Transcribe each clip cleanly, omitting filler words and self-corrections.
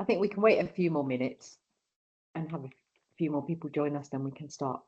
I think we can wait a few more minutes and have a few more people join us, then we can start.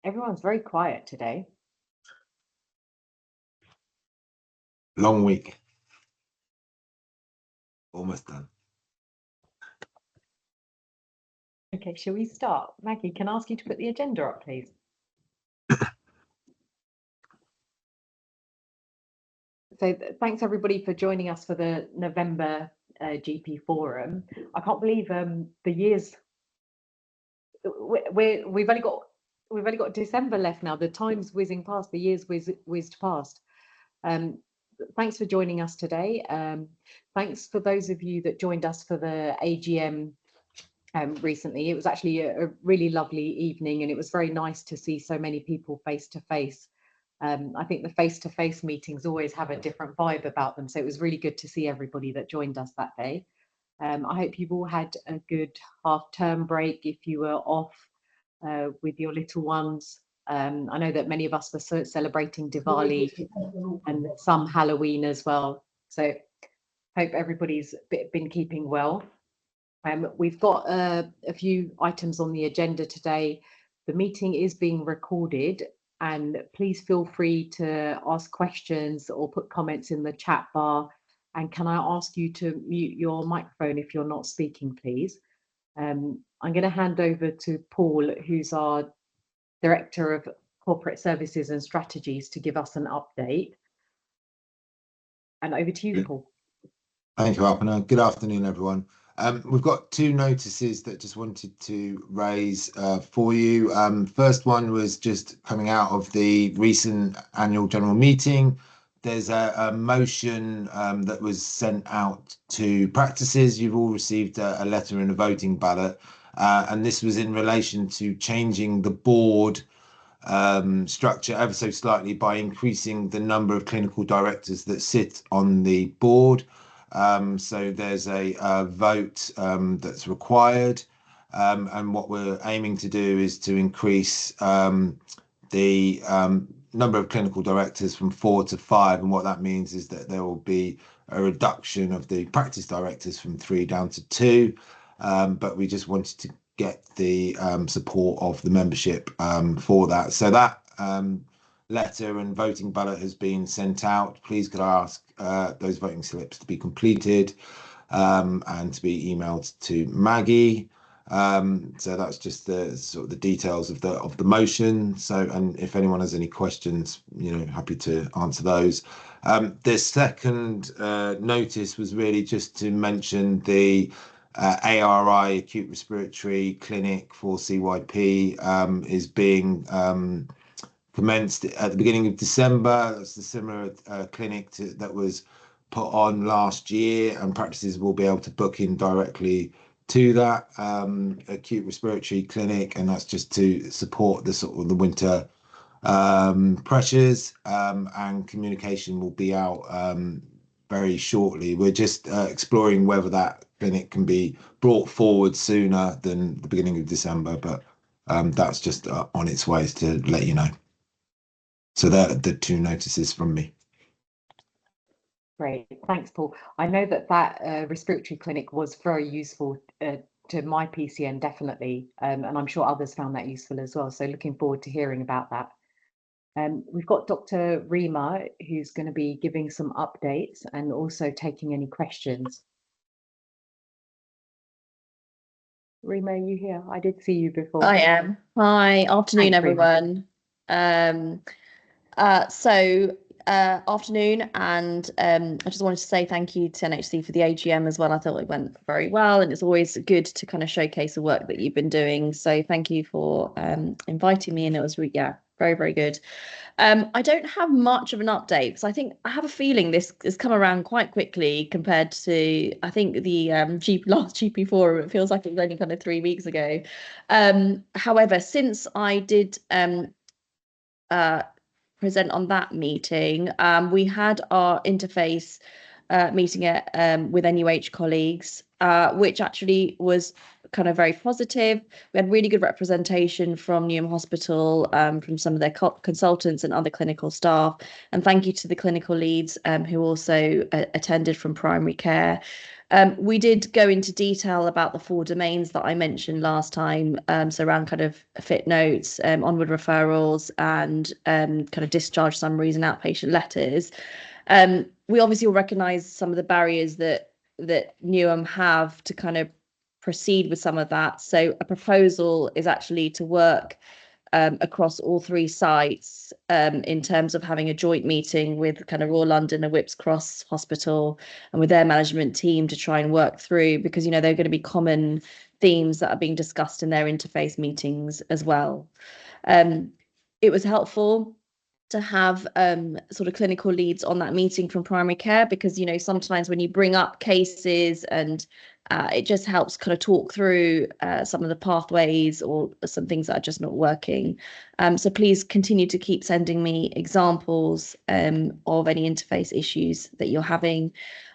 Everyone's very quiet today. Long week. Almost done. Okay, shall we start? Maggie, can I ask you to put the agenda up, please? So thanks everybody for joining us for the November GP Forum. I can't believe the years. We've only got December left now. The time's whizzing past. The years whizzed past. Thanks for joining us today. Thanks for those of you that joined us for the AGM recently. It was actually a really lovely evening, and it was very nice to see so many people face to face. I think the face-to-face meetings always have a different vibe about them, so it was really good to see everybody that joined us that day. I hope you've all had a good half-term break if you were off with your little ones. I know that many of us were celebrating Diwali and some Halloween as well, so hope everybody's been keeping well. We've got a few items on the agenda today. The meeting is being recorded, and please feel free to ask questions or put comments in the chat bar. And can I ask you to mute your microphone if you're not speaking, please? I'm going to hand over to Paul, who's our Director of Corporate Services and Strategies, to give us an update. And over to you, Paul. Thank you, Alpana. Good afternoon, everyone. We've got two notices that just wanted to raise for you. First one was just coming out of the recent annual general meeting. There's a motion that was sent out to practices. You've all received a letter and a voting ballot, and this was in relation to changing the board structure ever so slightly by increasing the number of clinical directors that sit on the board. So there's a vote that's required. And what we're aiming to do is to increase the number of clinical directors from 4 to 5. And what that means is that there will be a reduction of the practice directors from 3 down to 2. But we just wanted to get the support of the membership for that. So that letter and voting ballot has been sent out. Please could I ask those voting slips to be completed and to be emailed to Maggie. So that's just the sort of the details of the motion. So, and if anyone has any questions, happy to answer those. The second notice was really just to mention the ARI, acute respiratory clinic for CYP, is being commenced at the beginning of December. That's the similar clinic that was put on last year, and practices will be able to book in directly to that acute respiratory clinic, and that's just to support the sort of the winter pressures, and communication will be out very shortly. We're just exploring whether that clinic can be brought forward sooner than the beginning of December, but that's just on its way to let you know. So they're the 2 notices from me. Great, thanks, Paul. I know that respiratory clinic was very useful to my PCN, definitely, and I'm sure others found that useful as well. So looking forward to hearing about that. We've got Dr. Rima, who's going to be giving some updates and also taking any questions. Rima, are you here? I did see you before. I am. Hi, afternoon, everyone. Afternoon, and I just wanted to say thank you to NHC for the AGM as well. I thought it went very well, and it's always good to kind of showcase the work that you've been doing. So thank you for inviting me, and it was very, very good. I don't have much of an update because I have a feeling this has come around quite quickly compared to, I think, the last GP forum. It feels like it was only kind of 3 weeks ago. However, since I did present on that meeting, we had our interface meeting with NUH colleagues, which actually was kind of very positive. We had really good representation from Newham Hospital, from some of their consultants and other clinical staff. And thank you to the clinical leads who also attended from primary care. We did go into detail about the 4 domains that I mentioned last time, so around kind of fit notes, onward referrals, and kind of discharge summaries and outpatient letters. We obviously will recognise some of the barriers that Newham have to kind of proceed with some of that. So a proposal is actually to work across all 3 sites in terms of having a joint meeting with kind of Royal London and Whipps Cross Hospital and with their management team to try and work through, because there are going to be common themes that are being discussed in their interface meetings as well. It was helpful to have sort of clinical leads on that meeting from primary care, because sometimes when you bring up cases and it just helps kind of talk through some of the pathways or some things that are just not working. So please continue to keep sending me examples of any interface issues that you're having.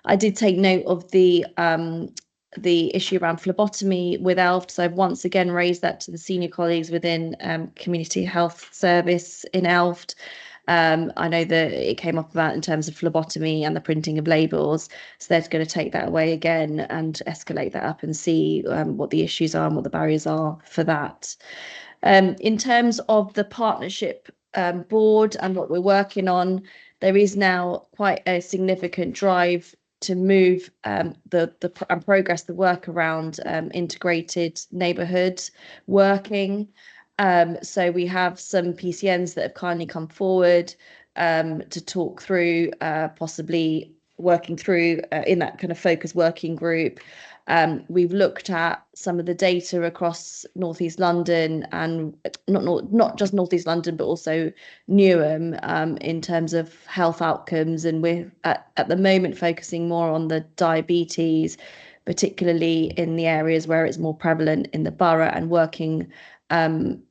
I did take note of the issue around phlebotomy with ELFT. So I've once again raised that to the senior colleagues within Community Health Service in ELFT. I know that it came up about in terms of phlebotomy and the printing of labels. So they're going to take that away again and escalate that up and see what the issues are and what the barriers are for that. In terms of the partnership board and what we're working on, there is now quite a significant drive to move and progress the work around integrated neighbourhood working. So we have some PCNs that have kindly come forward to talk through possibly working through in that kind of focus working group. We've looked at some of the data across North East London, and not just North East London, but also Newham in terms of health outcomes. And we're at the moment focusing more on the diabetes, particularly in the areas where it's more prevalent in the borough, and working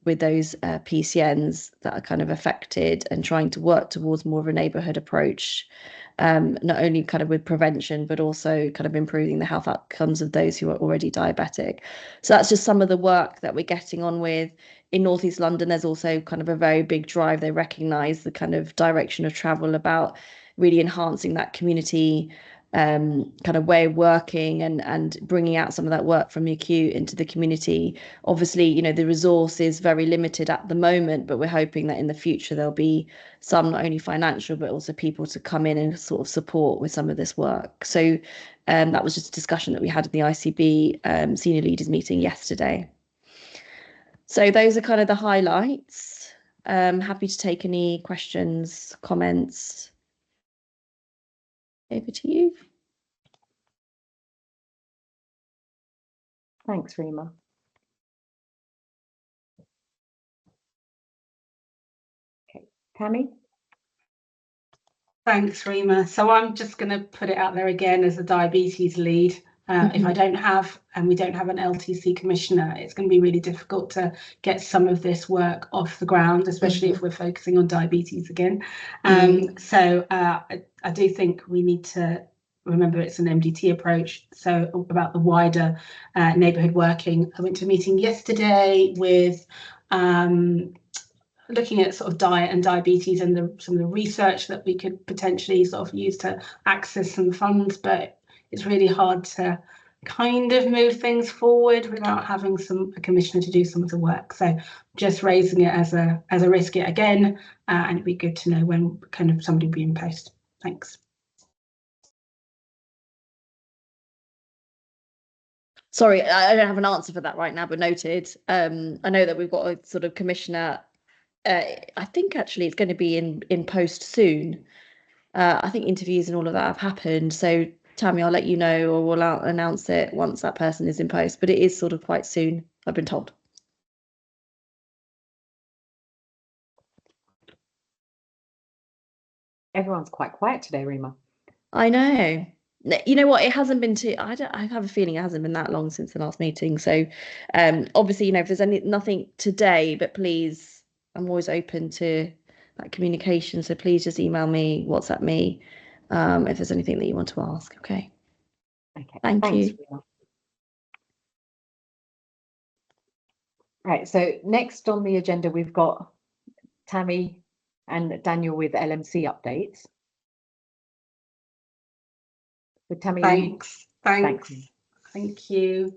with those PCNs that are kind of affected, and trying to work towards more of a neighbourhood approach, not only kind of with prevention, but also kind of improving the health outcomes of those who are already diabetic. So that's just some of the work that we're getting on with. In North East London, there's also kind of a very big drive. They recognise the kind of direction of travel about really enhancing that community kind of way of working, and bringing out some of that work from the acute into the community. Obviously, you know, the resource is very limited at the moment, but we're hoping that in the future there'll be some, not only financial, but also people to come in and sort of support with some of this work. So that was just a discussion that we had at the ICB senior leaders meeting yesterday. So those are kind of the highlights. Happy to take any questions, comments. Over to you. Thanks, Rima. Okay, Tammy? Thanks, Rima. So I'm just going to put it out there again as a diabetes lead. If I don't have, and we don't have an LTC commissioner, it's going to be really difficult to get some of this work off the ground, especially if we're focusing on diabetes again. So I do think we need to remember it's an MDT approach. So about the wider neighbourhood working, I went to a meeting yesterday with looking at sort of diet and diabetes, and some of the research that we could potentially sort of use to access some funds, but it's really hard to kind of move things forward without having a commissioner to do some of the work. So just raising it as a risk yet again, and it'd be good to know when kind of somebody will be in post. Thanks. Sorry, I don't have an answer for that right now, but noted. I know that we've got a sort of commissioner. I think actually it's going to be in post soon. I think interviews and all of that have happened. So Tammy, I'll let you know, or we'll announce it once that person is in post. But it is sort of quite soon, I've been told. Everyone's quite quiet today, Rima. I know. You know what? It hasn't been too. I have a feeling it hasn't been that long since the last meeting. So, obviously, you know, if there's nothing today, but please, I'm always open to that communication. So please just email me, WhatsApp me, if there's anything that you want to ask. Okay. Okay. Thanks, you. Rima. Right. So next on the agenda, we've got Tammy and Daniel with LMC updates. With Tammy. Thanks. Thank you.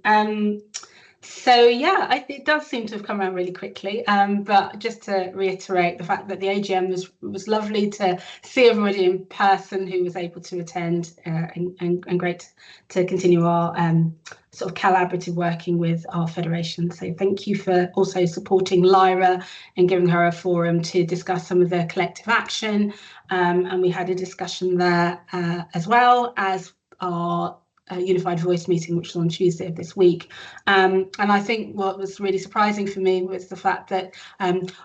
So yeah, it does seem to have come around really quickly. But just to reiterate the fact that the AGM was lovely to see everybody in person who was able to attend, and great to continue our sort of collaborative working with our federation. So thank you for also supporting Lyra and giving her a forum to discuss some of the collective action. And we had a discussion there as well as our Unified Voice meeting, which was on Tuesday of this week. And I think what was really surprising for me was the fact that,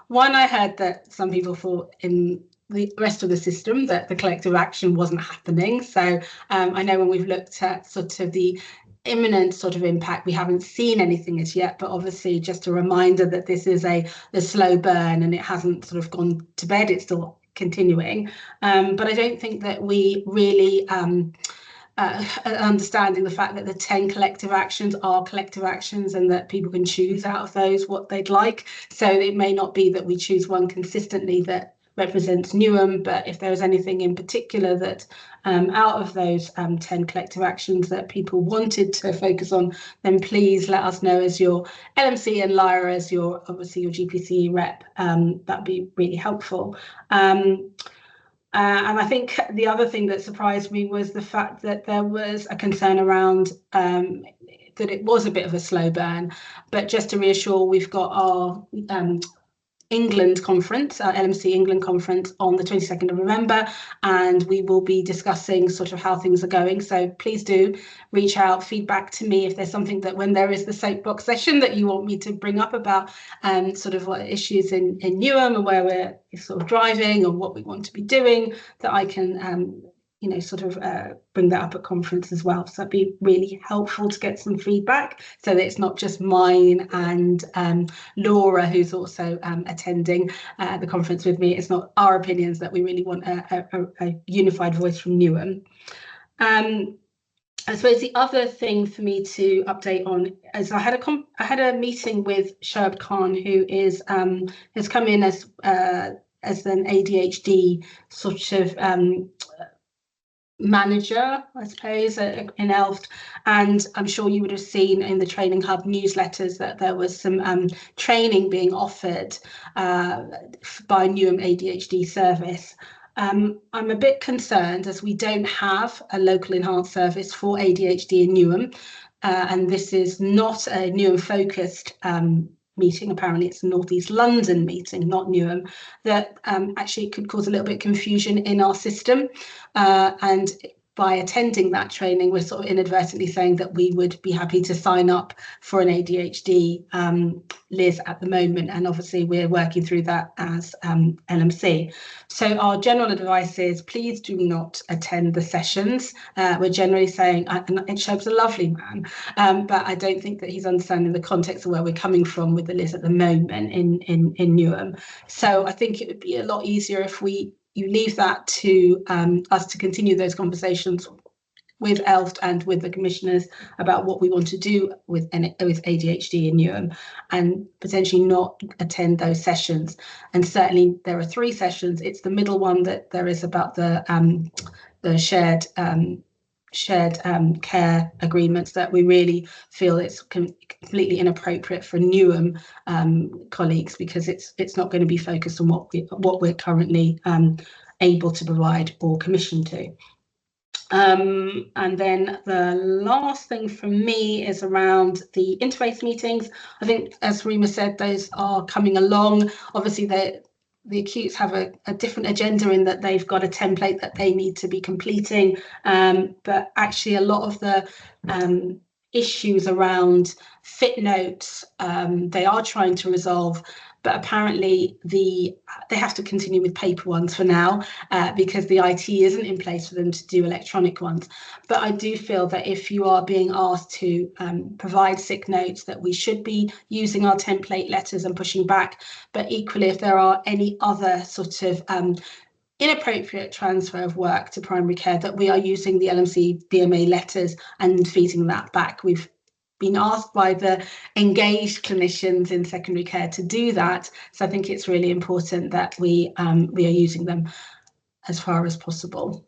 one, I heard that some people thought in the rest of the system that the collective action wasn't happening. So I know when we've looked at sort of the imminent sort of impact, we haven't seen anything as yet, but obviously just a reminder that this is a slow burn and it hasn't sort of gone to bed, it's still continuing. But I don't think that we really understanding the fact that the 10 collective actions are collective actions, and that people can choose out of those what they'd like. So it may not be that we choose one consistently that represents Newham, but if there's anything in particular that out of those 10 collective actions that people wanted to focus on, then please let us know as your LMC, and Lyra as your obviously your GPC rep. That'd be really helpful. And I think the other thing that surprised me was the fact that there was a concern around that it was a bit of a slow burn. But just to reassure, we've got our England conference, our LMC England conference on the 22nd of November, and we will be discussing sort of how things are going. So please do reach out, feedback to me if there's something that when there is the soapbox session that you want me to bring up about sort of what issues in Newham and where we're sort of driving or what we want to be doing, that I can sort of bring that up at conference as well. So it'd be really helpful to get some feedback, so that it's not just mine and Laura, who's also attending the conference with me. It's not our opinions, that we really want a unified voice from Newham. I suppose the other thing for me to update on is I had a meeting with Sherb Khan, who is has come in as an ADHD sort of manager, I suppose, in Elft, and I'm sure you would have seen in the Training Hub newsletters that there was some training being offered by Newham ADHD service. I'm a bit concerned, as we don't have a local enhanced service for ADHD in Newham, and this is not a Newham focused meeting. Apparently it's a North East London meeting, not Newham, that actually could cause a little bit of confusion in our system, and by attending that training, we're sort of inadvertently saying that we would be happy to sign up for an ADHD LIS at the moment, and obviously we're working through that as LMC. So our general advice is, please do not attend the sessions. We're generally saying, and Shob's a lovely man, but I don't think that he's understanding the context of where we're coming from with the LIS at the moment in Newham. So I think it would be a lot easier if you leave that to us to continue those conversations with Elft and with the commissioners about what we want to do with ADHD in Newham, and potentially not attend those sessions. And certainly there are 3 sessions. It's the middle one that there is about the shared care agreements that we really feel it's completely inappropriate for Newham colleagues, because it's not going to be focused on what we're currently able to provide or commissioned to. And then the last thing from me is around the interface meetings. I think, as Rima said, those are coming along. Obviously, the acutes have a different agenda in that they've got a template that they need to be completing, but actually a lot of the issues around fit notes they are trying to resolve, but apparently they have to continue with paper ones for now, because the IT isn't in place for them to do electronic ones. But I do feel that if you are being asked to provide sick notes, that we should be using our template letters and pushing back. But equally, if there are any other sort of inappropriate transfer of work to primary care, that we are using the LMC BMA letters and feeding that back. We've been asked by the engaged clinicians in secondary care to do that, so I think it's really important that we are using them as far as possible.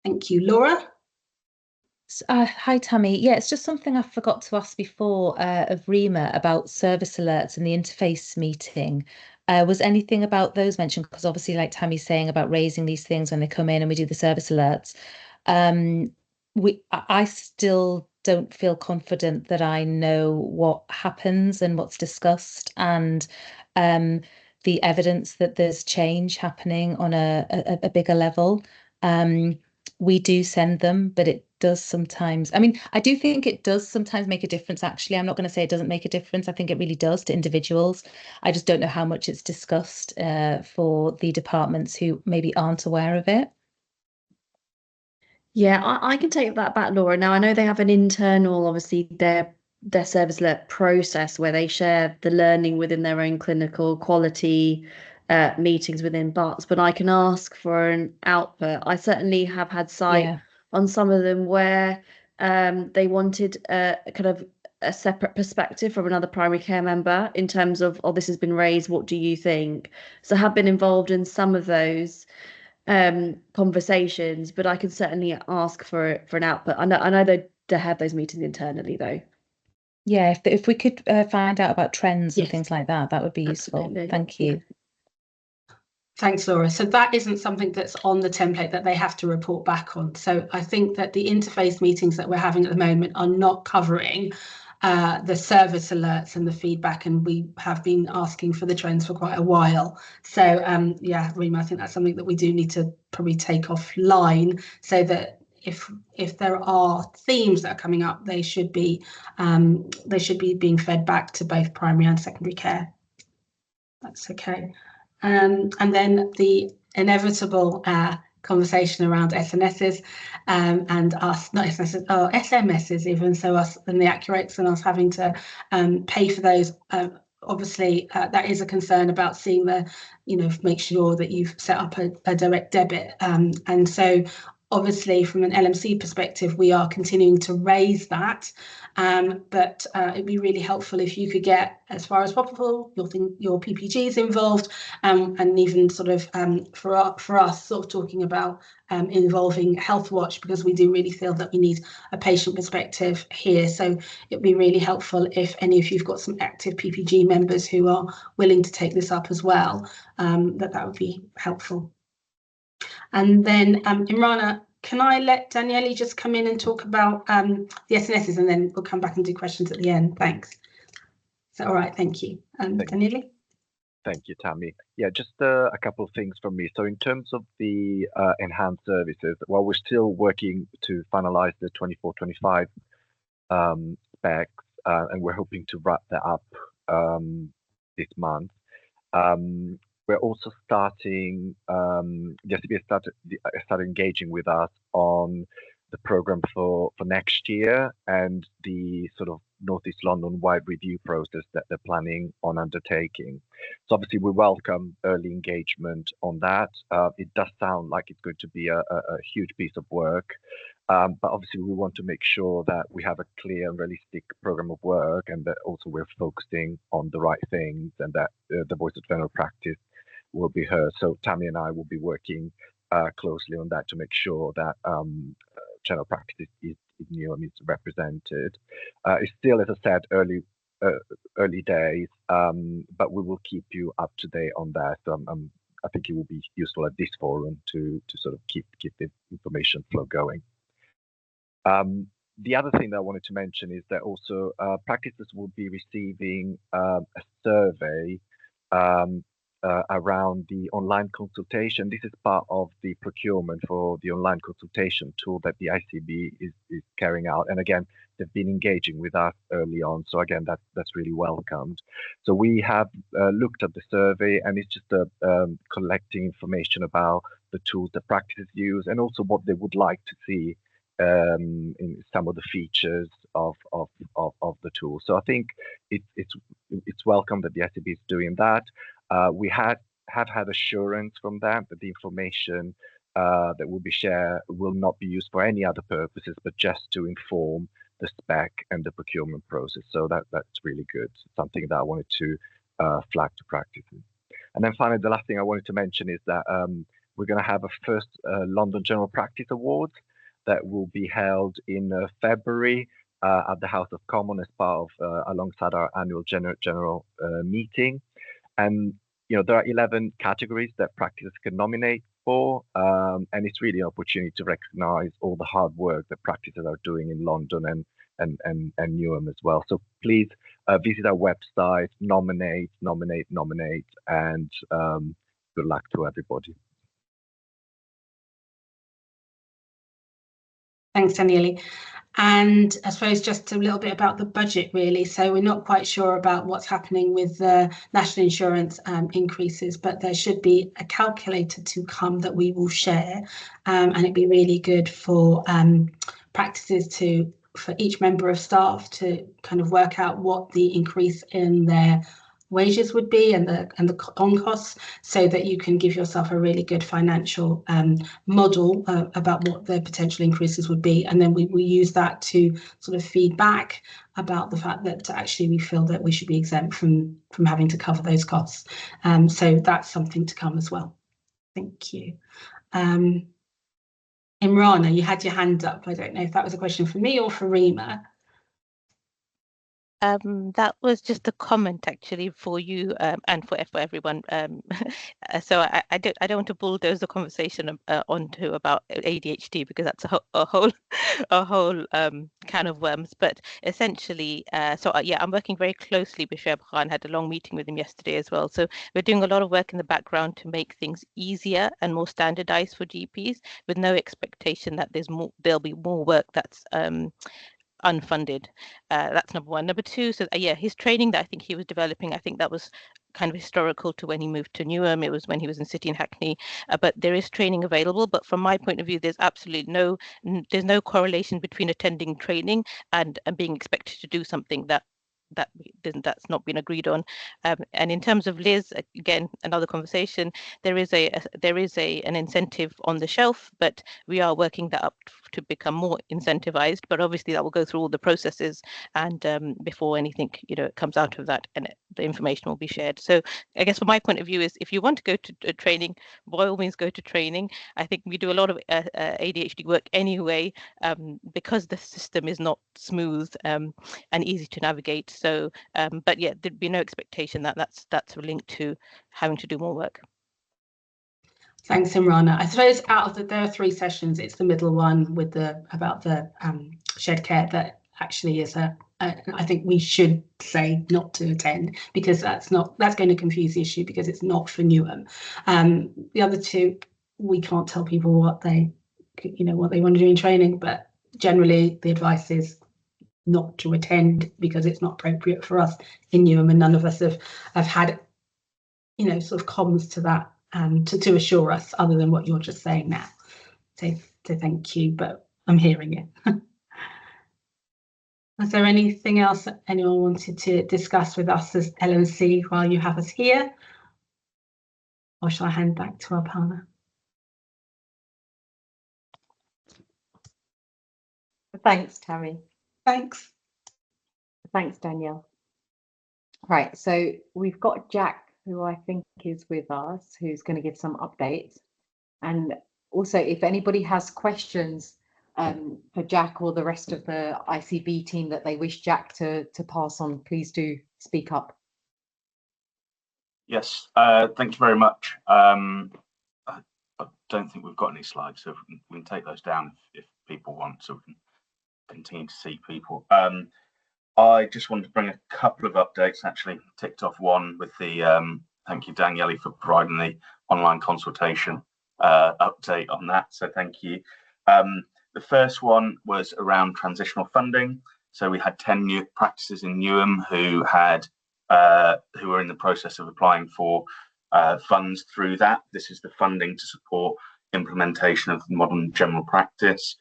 Thank you. Laura? Hi, Tammy. Yeah, it's just something I forgot to ask before of Rima about service alerts and the interface meeting. Was anything about those mentioned? Because obviously, like Tammy's saying about raising these things when they come in and we do the service alerts. I still don't feel confident that I know what happens and what's discussed, and the evidence that there's change happening on a bigger level. We do send them, but it does sometimes, I mean, I do think it does sometimes make a difference, actually. I'm not going to say it doesn't make a difference. I think it really does to individuals. I just don't know how much it's discussed for the departments who maybe aren't aware of it. Yeah, I can take that back, Laura. Now, I know they have an internal, obviously, their service alert process where they share the learning within their own clinical quality meetings within BARTs, but I can ask for an output. I certainly have had sight on some of them where they wanted kind of a separate perspective from another primary care member in terms of, oh, this has been raised, what do you think? So I have been involved in some of those conversations, but I can certainly ask for an output. I know they have those meetings internally, though. Yeah, if we could find out about trends and things like that, that would be useful. Thank you. Thanks, Laura. So that isn't something that's on the template that they have to report back on. So I think that the interface meetings that we're having at the moment are not covering the service alerts and the feedback, and we have been asking for the trends for quite a while. So yeah, Rima, I think that's something that we do need to probably take offline, so that if there are themes that are coming up, they should be being fed back to both primary and secondary care. That's okay. And then the inevitable conversation around SNSs and us, not SNSs, oh, SMSs even, so us and the accurates and us having to pay for those. Obviously, that is a concern about seeing the, make sure that you've set up a direct debit. And so obviously from an LMC perspective, we are continuing to raise that. But it'd be really helpful if you could get, as far as possible, your PPGs involved, and even sort of for us sort of talking about involving Health Watch, because we do really feel that we need a patient perspective here. So it'd be really helpful if any of you've got some active PPG members who are willing to take this up as well, that would be helpful. And then Imrana, can I let Daniele just come in and talk about the SNSs, and then we'll come back and do questions at the end. Thanks. Is that all right? Thank you. Daniele? Thank you, Tammy. Yeah, just a couple of things from me. So in terms of the enhanced services, while we're still working to finalize the 24-25 specs, and we're hoping to wrap that up this month, we're also starting, the SCB started engaging with us on the program for next year and the sort of North East London wide review process that they're planning on undertaking. So obviously we welcome early engagement on that. It does sound like it's going to be a huge piece of work, but obviously we want to make sure that we have a clear and realistic program of work, and that also we're focusing on the right things, and that the voice of general practice will be heard. So Tammy and I will be working closely on that to make sure that general practice in Newham is represented. It's still, as I said, early days, but we will keep you up to date on that. I think it will be useful at this forum to sort of keep the information flow going. The other thing that I wanted to mention is that also practices will be receiving a survey around the online consultation. This is part of the procurement for the online consultation tool that the ICB is carrying out. And again, they've been engaging with us early on. So again, that's really welcomed. So we have looked at the survey, and it's just collecting information about the tools that practices use, and also what they would like to see in some of the features of the tool. So I think it's welcome that the ICB is doing that. We have had assurance from them that the information that will be shared will not be used for any other purposes, but just to inform the spec and the procurement process. So that's really good. Something that I wanted to flag to practices. And then finally, the last thing I wanted to mention is that we're going to have a first London General Practice Awards that will be held in February at the House of Commons as part of alongside our annual general meeting. And there are 11 categories that practices can nominate for, and it's really an opportunity to recognise all the hard work that practices are doing in London and Newham as well. So please visit our website, nominate, and good luck to everybody. Thanks, Daniele. And I suppose just a little bit about the budget, really. So we're not quite sure about what's happening with the national insurance increases, but there should be a calculator to come that we will share. And it'd be really good for practices for each member of staff to kind of work out what the increase in their wages would be and the on costs, so that you can give yourself a really good financial model about what the potential increases would be, and then we use that to sort of feedback about the fact that actually we feel that we should be exempt from having to cover those costs. So that's something to come as well. Thank you. Imrana, you had your hand up. I don't know if that was a question for me or for Rima. That was just a comment actually for you and for everyone. So I don't want to bulldoze the conversation onto about ADHD, because that's a whole can of worms. But essentially, I'm working very closely with Shoaib Khan. Had a long meeting with him yesterday as well. So we're doing a lot of work in the background to make things easier and more standardized for GPs, with no expectation that there'll be more work that's unfunded. That's number one. Number two, so yeah, his training that I think he was developing, I think that was kind of historical to when he moved to Newham. It was when he was in City and Hackney, but there is training available. But from my point of view, there's absolutely there's no correlation between attending training and being expected to do something that's not been agreed on. And in terms of Liz, again, another conversation. There is an incentive on the shelf, but we are working that up to become more incentivized. But obviously, that will go through all the processes, and before anything comes out of that, and the information will be shared. So I guess from my point of view is, if you want to go to training, by all means go to training. I think we do a lot of ADHD work anyway, because the system is not smooth and easy to navigate. So, but yeah, there'd be no expectation that that's linked to having to do more work. Thanks, Imrana. I suppose there are 3 sessions. It's the middle one with about the shared care that actually is I think we should say not to attend, because that's going to confuse the issue, because it's not for Newham. The other 2, we can't tell people what they want to do in training, but generally the advice is not to attend, because it's not appropriate for us in Newham, and none of us have had sort of comms to that to assure us, other than what you're just saying now. So thank you, but I'm hearing it. Is there anything else that anyone wanted to discuss with us as LNC while you have us here? Or shall I hand back to Alpana? Thanks, Tammy. Thanks. Thanks, Danielle. Right, so we've got Jack, who I think is with us, who's going to give some updates. And also, if anybody has questions for Jack or the rest of the ICB team that they wish Jack to pass on, please do speak up. Yes, thank you very much. I don't think we've got any slides, so we can take those down if people want, so we can continue to see people. I just wanted to bring a couple of updates. Actually, ticked off one with the thank you, Daniele, for providing the online consultation update on that. So thank you. The first one was around transitional funding. So we had 10 new practices in Newham who were in the process of applying for funds through that. This is the funding to support implementation of modern general practice.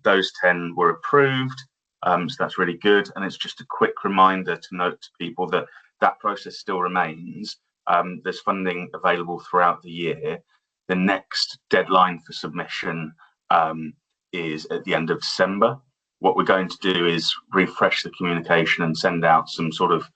Those 10 were approved, so that's really good. And it's just a quick reminder to note to people that that process still remains. There's funding available throughout the year. The next deadline for submission is at the end of December. What we're going to do is refresh the communication and send out some sort of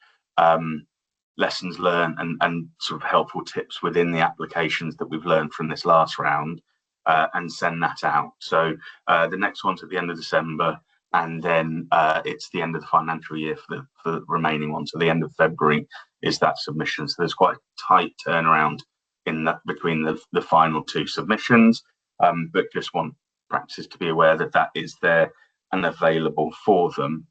lessons learned and sort of helpful tips within the applications that we've learned from this last round, and send that out. So the next one's at the end of December, and then it's the end of the financial year for the remaining ones. So the end of February is that submission. So there's quite a tight turnaround in that between the final 2 submissions, but just want practices to be aware that that is there and available for them.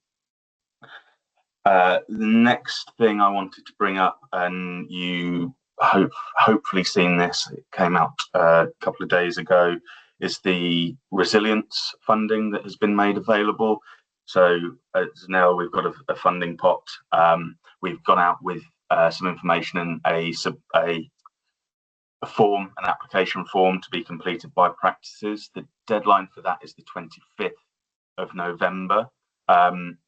The next thing I wanted to bring up, and you hopefully seen this, it came out a couple of days ago, is the resilience funding that has been made available. So as now we've got a funding pot. We've gone out with some information and an application form to be completed by practices. The deadline for that is the 25th of November.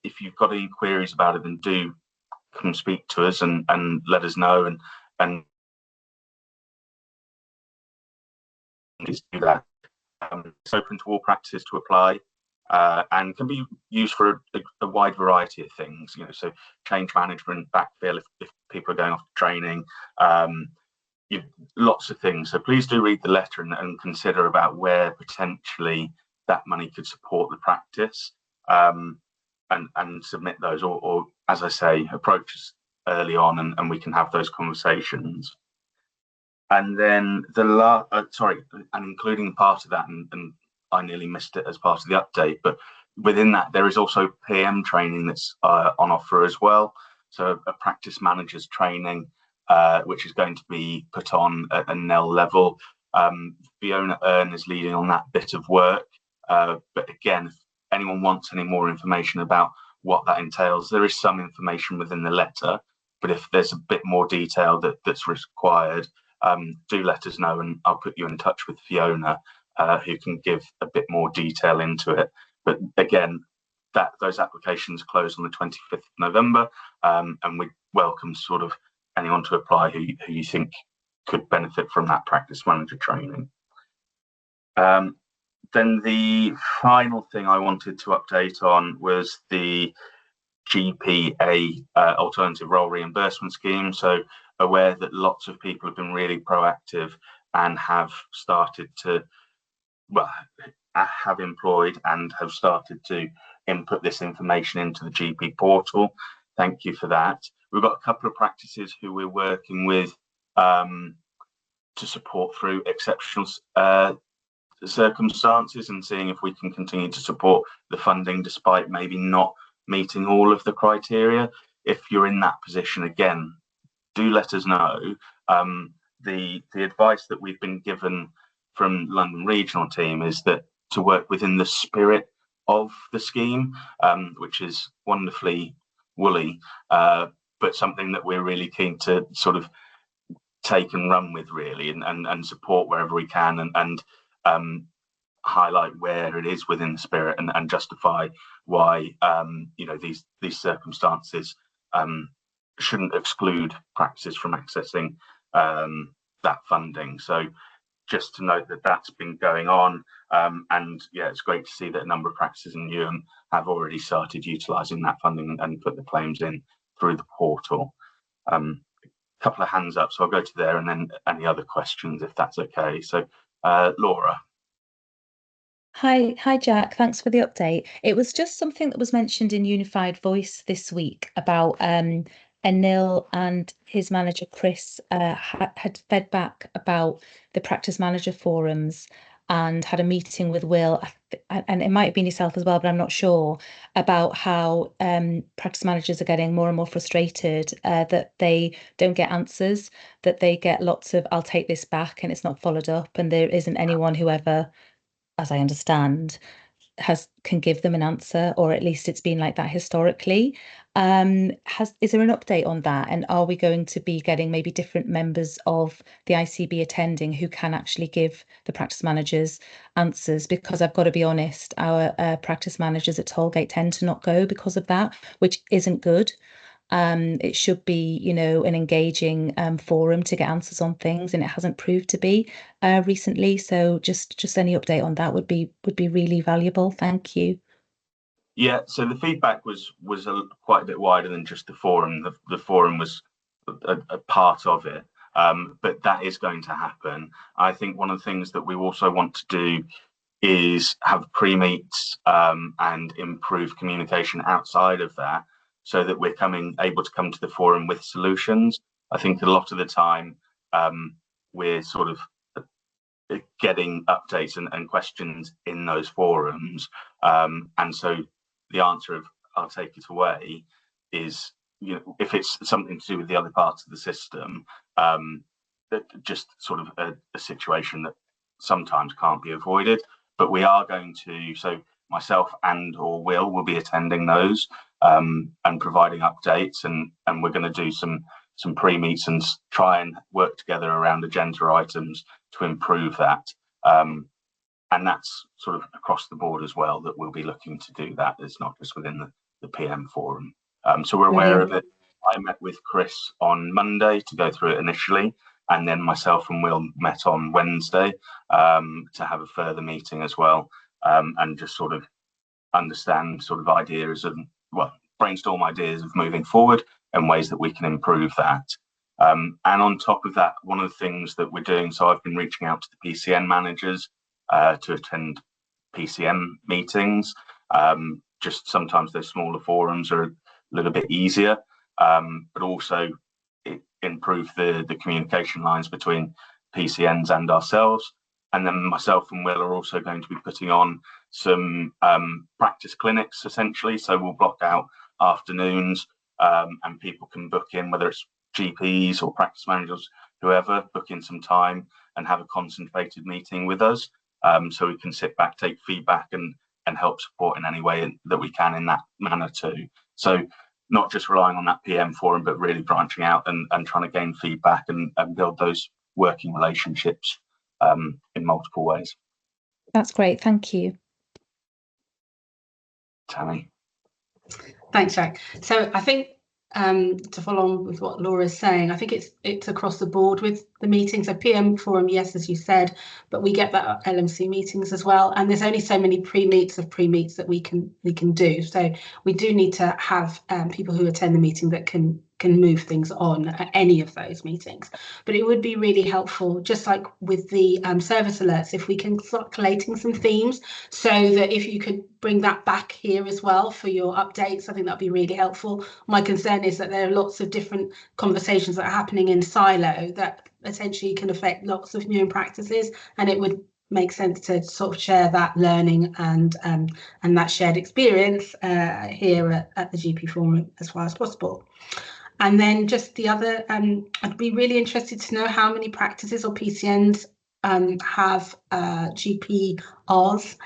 If you've got any queries about it, then do come speak to us and let us know, and please do that. It's open to all practices to apply, and can be used for a wide variety of things. So change management, backfill if people are going off to training, lots of things. So please do read the letter and consider about where potentially that money could support the practice, and submit those, or as I say, approach us early on, and we can have those conversations. And then and including part of that, and I nearly missed it as part of the update, but within that there is also PM training that's on offer as well. So a practice manager's training, which is going to be put on at a NEL level. Fiona Earn is leading on that bit of work, but again, if anyone wants any more information about what that entails, there is some information within the letter, but if there's a bit more detail that's required, do let us know, and I'll put you in touch with Fiona, who can give a bit more detail into it. But again, those applications close on the 25th of November, and we welcome sort of anyone to apply who you think could benefit from that practice manager training. Then the final thing I wanted to update on was the GPA alternative role reimbursement scheme. So aware that lots of people have been really proactive and have started to, well, have employed and have started to input this information into the GP portal. Thank you for that. We've got a couple of practices who we're working with to support through exceptional circumstances, and seeing if we can continue to support the funding despite maybe not meeting all of the criteria. If you're in that position, again, do let us know. The advice that we've been given from London Regional Team is that to work within the spirit of the scheme, which is wonderfully woolly, but something that we're really keen to sort of take and run with, really, and support wherever we can, and highlight where it is within the spirit, and justify why these circumstances shouldn't exclude practices from accessing that funding. So just to note that that's been going on, and yeah, it's great to see that a number of practices in Newham have already started utilising that funding and put the claims in through the portal. Couple of hands up, so I'll go to there, and then any other questions if that's okay. So Laura. Hi, Jack. Thanks for the update. It was just something that was mentioned in Unified Voice this week about Anil and his manager Chris had fed back about the practice manager forums and had a meeting with Will, and it might have been yourself as well, but I'm not sure, about how practice managers are getting more and more frustrated that they don't get answers, that they get lots of "I'll take this back" and it's not followed up, and there isn't anyone who ever, as I understand, can give them an answer, or at least it's been like that historically. Is there an update on that? And are we going to be getting maybe different members of the ICB attending who can actually give the practice managers answers? Because I've got to be honest, our practice managers at Tollgate tend to not go because of that, which isn't good. It should be, an engaging forum to get answers on things, and it hasn't proved to be recently. So just any update on that would be really valuable. Thank you. Yeah, so the feedback was quite a bit wider than just the forum. The forum was a part of it, but that is going to happen. I think one of the things that we also want to do is have pre-meets and improve communication outside of that, so that we're able to come to the forum with solutions. I think a lot of the time we're sort of getting updates and questions in those forums, and so the answer of "I'll take it away" is, if it's something to do with the other parts of the system, just sort of a situation that sometimes can't be avoided. But we are going to, so myself and or Will be attending those and providing updates, and we're going to do some pre-meets and try and work together around agenda items to improve that. And that's sort of across the board as well, that we'll be looking to do that. It's not just within the PM forum. So we're aware of it. I met with Chris on Monday to go through it initially, and then myself and Will met on Wednesday to have a further meeting as well, and just sort of understand sort of ideas and, brainstorm ideas of moving forward and ways that we can improve that. And on top of that, one of the things that we're doing, so I've been reaching out to the PCN managers to attend PCM meetings. Just sometimes those smaller forums are a little bit easier, but also improve the communication lines between PCNs and ourselves. And then myself and Will are also going to be putting on some practice clinics, essentially. So we'll block out afternoons, and people can book in, whether it's GPs or practice managers, whoever, book in some time and have a concentrated meeting with us. So we can sit back, take feedback, and help support in any way that we can in that manner too. So not just relying on that PM forum, but really branching out and trying to gain feedback and build those working relationships in multiple ways. That's great. Thank you. Tammy. Thanks, Jack. So I think to follow on with what Laura's saying, I think it's across the board with the meetings. So PM forum, yes, as you said, but we get that at LMC meetings as well. And there's only so many pre-meets that we can do. So we do need to have people who attend the meeting that can move things on at any of those meetings. But it would be really helpful, just like with the service alerts, if we can start collating some themes, so that if you could bring that back here as well for your updates, I think that'd be really helpful. My concern is that there are lots of different conversations that are happening in silo that potentially can affect lots of Newham practices, and it would make sense to sort of share that learning and that shared experience here at the GP forum as far as possible. And then just the other, I'd be really interested to know how many practices or PCNs have GPRs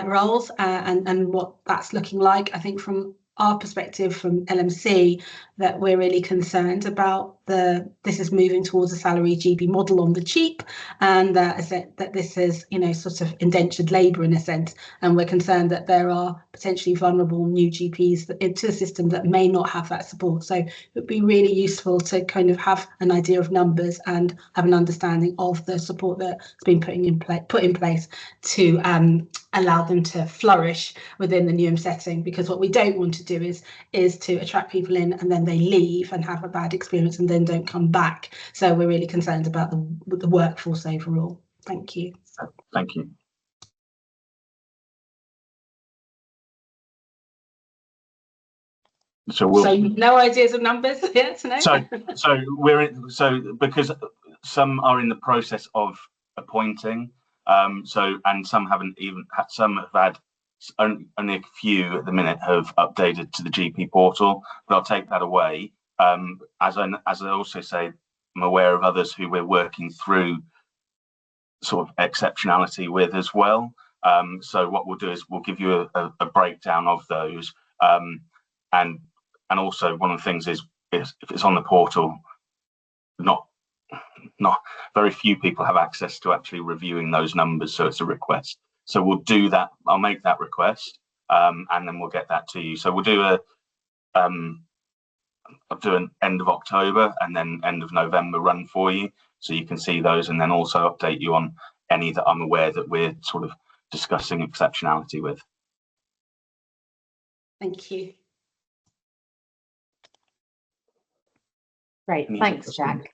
roles and what that's looking like. I think from our perspective from LMC, that we're really concerned about this is moving towards a salary GB model on the cheap, and that this is, you know, sort of indentured labour in a sense, and we're concerned that there are potentially vulnerable new GPs into the system that may not have that support. So it would be really useful to kind of have an idea of numbers and have an understanding of the support that's been put in place to allow them to flourish within the Newham setting, because what we don't want to do is to attract people in and then they leave and have a bad experience and then don't come back. So we're really concerned about the workforce overall. Thank you. Thank you. So no ideas of numbers yet, no? So because some are in the process of appointing, and some haven't even had, some have had only a few at the minute have updated to the GP portal, but I'll take that away. As I also say, I'm aware of others who we're working through sort of exceptionality with as well. So what we'll do is we'll give you a breakdown of those, and also one of the things is if it's on the portal, not very few people have access to actually reviewing those numbers, so it's a request. So we'll do that. I'll make that request, and then we'll get that to you. So we'll do I'll do an end of October and then end of November run for you, so you can see those, and then also update you on any that I'm aware that we're sort of discussing exceptionality with. Thank you. Great, thanks, Jack.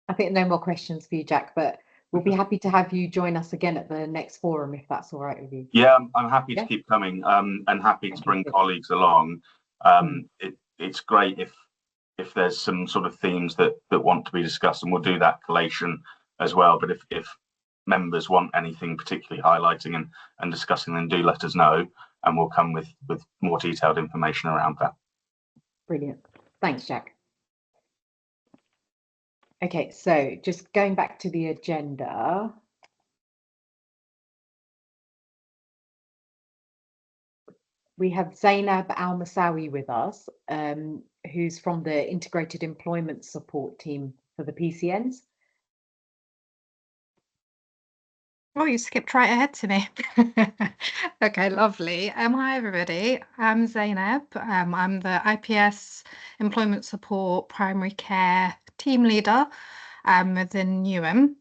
I think no more questions for you, Jack, but we'll be happy to have you join us again at the next forum if that's all right with you. Yeah, I'm happy to keep coming, and happy to bring colleagues along. It's great if there's some sort of themes that want to be discussed, and we'll do that collation as well. But if members want anything particularly highlighting and discussing, then do let us know, and we'll come with more detailed information around that. Brilliant. Thanks, Jack. Okay, so just going back to the agenda. We have Zainab Al-Masawi with us, who's from the Integrated Employment Support Team for the PCNs. Oh, you skipped right ahead to me. Okay, lovely. Hi, everybody. I'm Zainab. I'm the IPS Employment Support Primary Care Team Leader within Newham.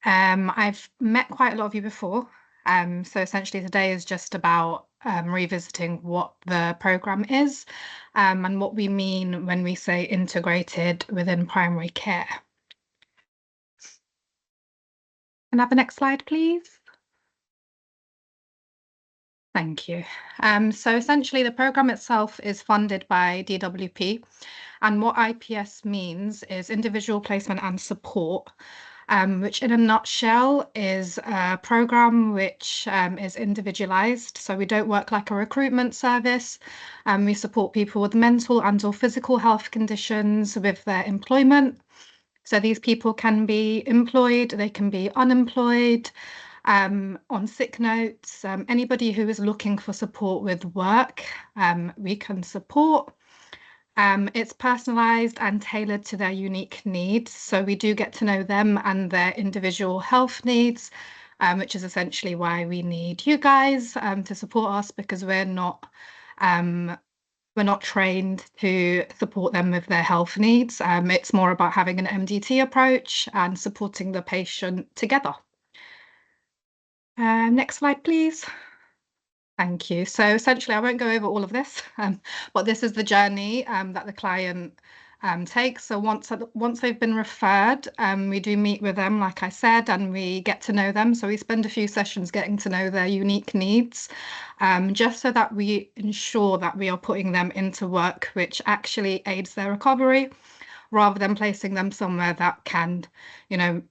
I've met quite a lot of you before. So essentially today is just about revisiting what the programme is and what we mean when we say integrated within primary care. Can I have the next slide, please? Thank you. So essentially the programme itself is funded by DWP, and what IPS means is individual placement and support, which in a nutshell is a programme which is individualised. So we don't work like a recruitment service. We support people with mental and or physical health conditions with their employment. So these people can be employed, they can be unemployed, on sick notes, anybody who is looking for support with work, we can support. It's personalised and tailored to their unique needs. So we do get to know them and their individual health needs, which is essentially why we need you guys to support us, because we're not trained to support them with their health needs. It's more about having an MDT approach and supporting the patient together. Next slide, please. Thank you. So essentially, I won't go over all of this, but this is the journey that the client takes. So once they've been referred, we do meet with them, like I said, and we get to know them. So we spend a few sessions getting to know their unique needs, just so that we ensure that we are putting them into work which actually aids their recovery, rather than placing them somewhere that can,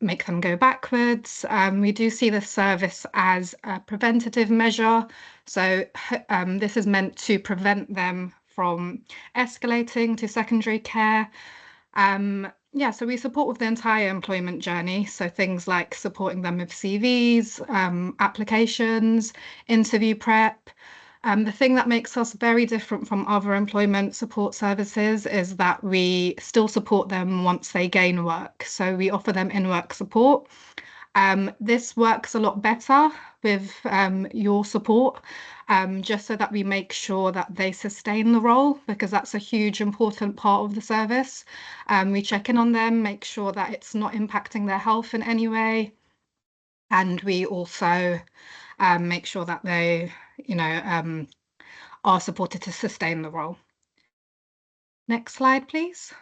make them go backwards. We do see the service as a preventative measure. So this is meant to prevent them from escalating to secondary care. So we support with the entire employment journey. So things like supporting them with CVs, applications, interview prep. The thing that makes us very different from other employment support services is that we still support them once they gain work. So we offer them in-work support. This works a lot better with your support, just so that we make sure that they sustain the role, because that's a huge important part of the service. We check in on them, make sure that it's not impacting their health in any way. And we also make sure that they, are supported to sustain the role. Next slide, please.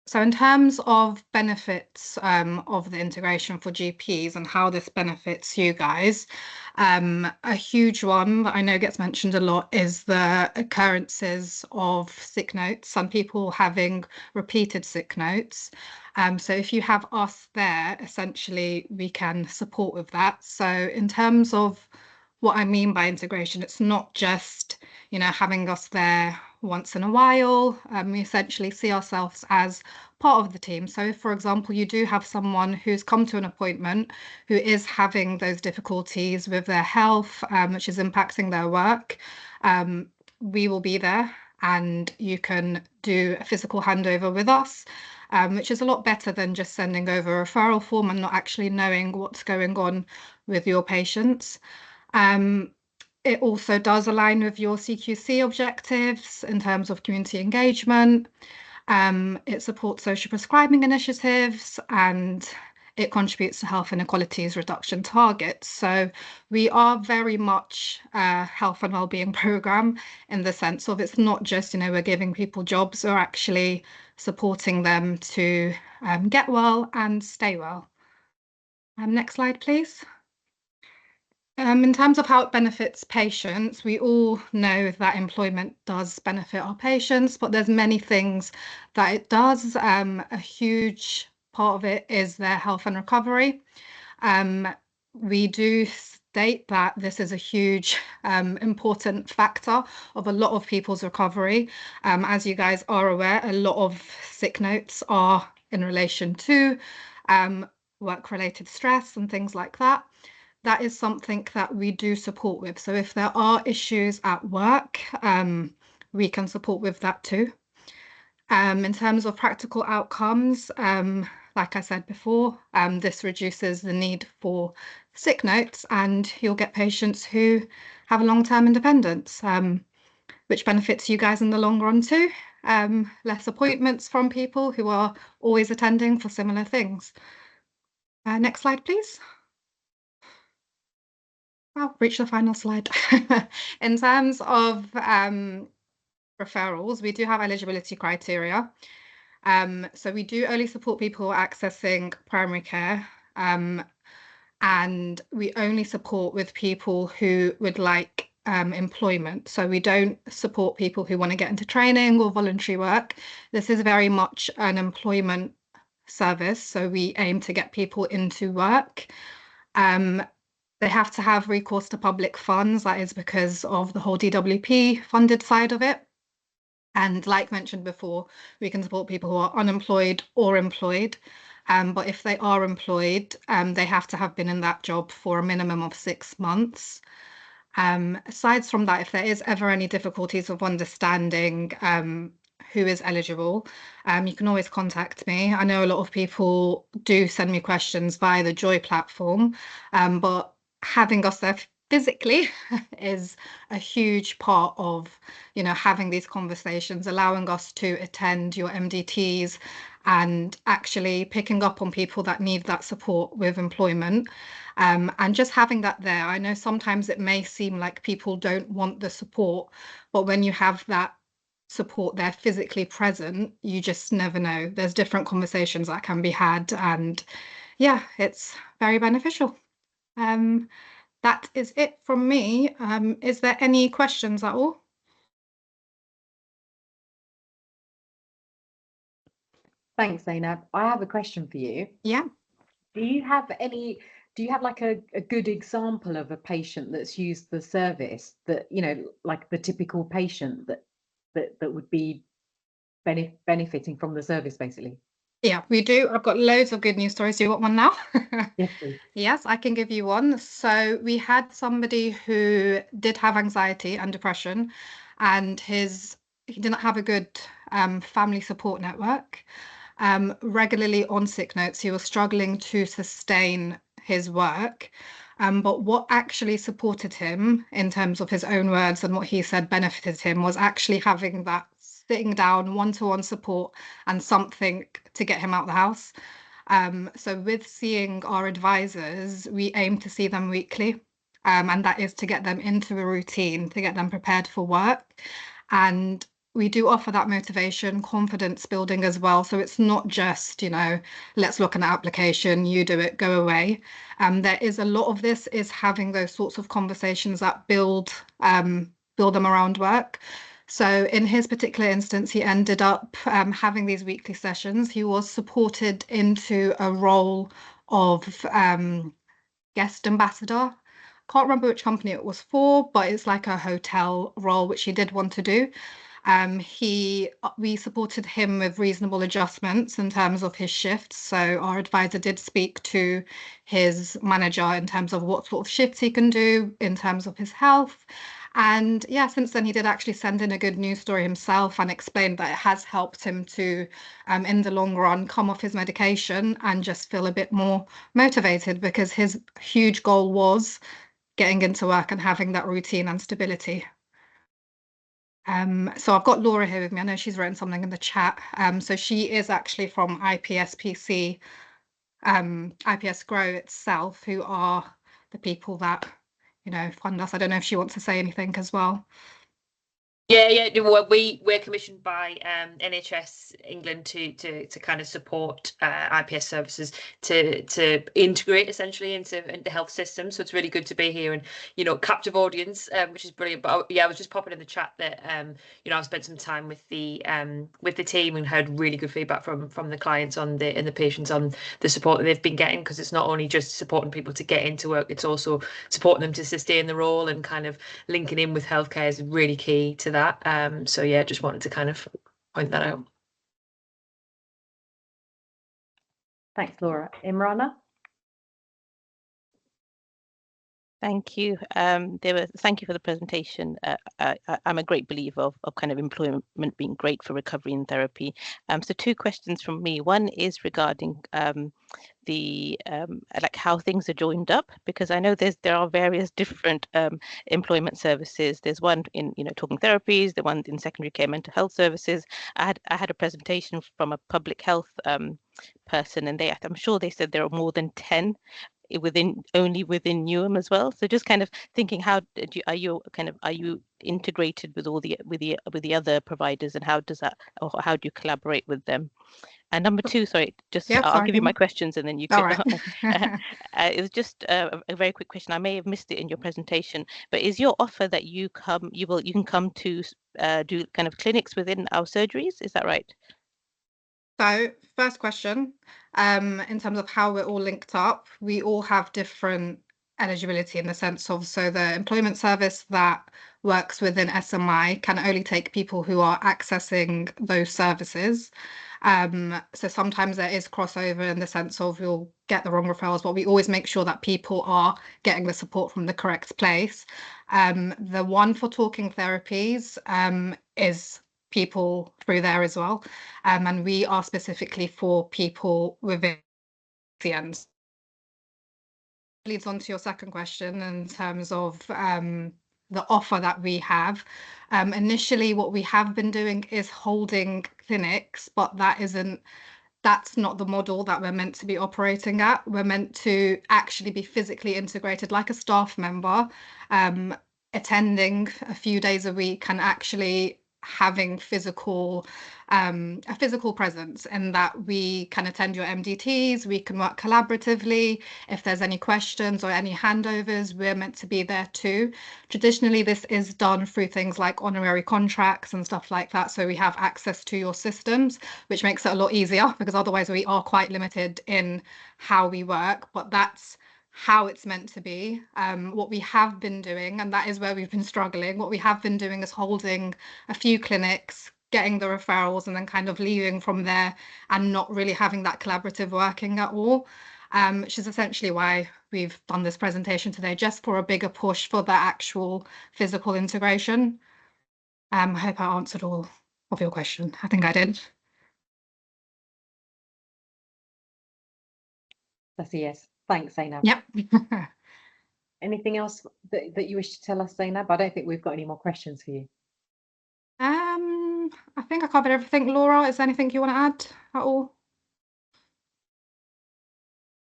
So in terms of benefits of the integration for GPs and how this benefits you guys, a huge one that I know gets mentioned a lot is the occurrences of sick notes, some people having repeated sick notes. So if you have us there, essentially we can support with that. So in terms of what I mean by integration, it's not just, having us there once in a while. We essentially see ourselves as part of the team. So if, for example, you do have someone who's come to an appointment who is having those difficulties with their health, which is impacting their work, we will be there and you can do a physical handover with us, which is a lot better than just sending over a referral form and not actually knowing what's going on with your patients. It also does align with your CQC objectives in terms of community engagement. It supports social prescribing initiatives and it contributes to health inequalities reduction targets. So we are very much a health and wellbeing program in the sense of it's not just, we're giving people jobs, we're actually supporting them to get well and stay well. Next slide, please. In terms of how it benefits patients, we all know that employment does benefit our patients, but there's many things that it does. A huge part of it is their health and recovery. We do state that this is a huge important factor of a lot of people's recovery. As you guys are aware, a lot of sick notes are in relation to work-related stress and things like that. That is something that we do support with. So if there are issues at work, we can support with that too. In terms of practical outcomes, like I said before, this reduces the need for sick notes and you'll get patients who have a long-term independence, which benefits you guys in the long run too. Less appointments from people who are always attending for similar things. Next slide, please. I'll reach the final slide. In terms of referrals, we do have eligibility criteria. So we do only support people accessing primary care, and we only support with people who would like employment. So we don't support people who want to get into training or voluntary work. This is very much an employment service. So we aim to get people into work. They have to have recourse to public funds. That is because of the whole DWP funded side of it. And like mentioned before, we can support people who are unemployed or employed. But if they are employed, they have to have been in that job for a minimum of 6 months. Aside from that, if there is ever any difficulties of understanding who is eligible, you can always contact me. I know a lot of people do send me questions via the Joy platform, but having us there physically is a huge part of, having these conversations, allowing us to attend your MDTs and actually picking up on people that need that support with employment. And just having that there. I know sometimes it may seem like people don't want the support, but when you have that support there physically present, you just never know. There's different conversations that can be had, and yeah, it's very beneficial. That is it from me. Is there any questions at all? Thanks, Zainab. I have a question for you. Yeah. Do you have like a good example of a patient that's used the service that, like the typical patient that would be benefiting from the service, basically? Yeah, we do. I've got loads of good news stories. Do you want one now? Yes, please. Yes, I can give you one. So we had somebody who did have anxiety and depression, and he didn't have a good family support network. Regularly on sick notes, he was struggling to sustain his work. But what actually supported him in terms of his own words and what he said benefited him was actually having that sitting down one-to-one support and something to get him out of the house. So with seeing our advisors, we aim to see them weekly, and that is to get them into a routine, to get them prepared for work. And we do offer that motivation, confidence building as well. So it's not just, let's look at an application, you do it, go away. There is a lot of this is having those sorts of conversations that build them around work. So in his particular instance, he ended up having these weekly sessions. He was supported into a role of guest ambassador. Can't remember which company it was for, but it's like a hotel role, which he did want to do. We supported him with reasonable adjustments in terms of his shifts. So our advisor did speak to his manager in terms of what sort of shifts he can do in terms of his health. And yeah, since then he did actually send in a good news story himself and explained that it has helped him to, in the long run, come off his medication and just feel a bit more motivated, because his huge goal was getting into work and having that routine and stability. So I've got Laura here with me. I know she's written something in the chat. So she is actually from IPSPC, IPS Grow itself, who are the people that, fund us. I don't know if she wants to say anything as well. Yeah. Well, we're commissioned by NHS England to kind of support IPS services to integrate essentially into the health system. So it's really good to be here and captive audience, which is brilliant. But yeah, I was just popping in the chat that I've spent some time with the team and heard really good feedback from the clients and the patients on the support that they've been getting, because it's not only just supporting people to get into work, it's also supporting them to sustain the role, and kind of linking in with healthcare is really key to that. So yeah, just wanted to kind of point that out. Thanks, Laura. Imrana? Thank you. Thank you for the presentation. I'm a great believer of kind of employment being great for recovery and therapy. So 2 questions from me. One is regarding the like how things are joined up, because I know there are various different employment services. There's one in talking therapies, the one in secondary care mental health services. I had a presentation from a public health person, and I'm sure they said there are more than 10 within Newham as well. So just kind of thinking, how are you integrated with all the other providers, and how do you collaborate with them? And number 2, sorry, I'll give you my questions and then you can. Right. It was just a very quick question. I may have missed it in your presentation, but is your offer that you can come to do kind of clinics within our surgeries? Is that right? So first question, in terms of how we're all linked up, we all have different eligibility in the sense of, so the employment service that works within SMI can only take people who are accessing those services. So sometimes there is crossover in the sense of you'll get the wrong referrals, but we always make sure that people are getting the support from the correct place. The one for talking therapies is people through there as well. And we are specifically for people within the ends. Leads on to your second question in terms of the offer that we have. Initially, what we have been doing is holding clinics, but that's not the model that we're meant to be operating at. We're meant to actually be physically integrated like a staff member, attending a few days a week and actually having a physical presence, and that we can attend your MDTs, we can work collaboratively. If there's any questions or any handovers, we're meant to be there too. Traditionally, this is done through things like honorary contracts and stuff like that, so we have access to your systems, which makes it a lot easier, because otherwise we are quite limited in how we work, but that's how it's meant to be. What we have been doing, and that is where we've been struggling, what we have been doing is holding a few clinics, getting the referrals, and then kind of leaving from there and not really having that collaborative working at all, which is essentially why we've done this presentation today, just for a bigger push for the actual physical integration. I hope I answered all of your question. I think I did. That's a yes. Thanks, Zainab. Yep. Anything else that you wish to tell us, Zainab? I don't think we've got any more questions for you. I think I covered everything. Laura, is there anything you want to add at all?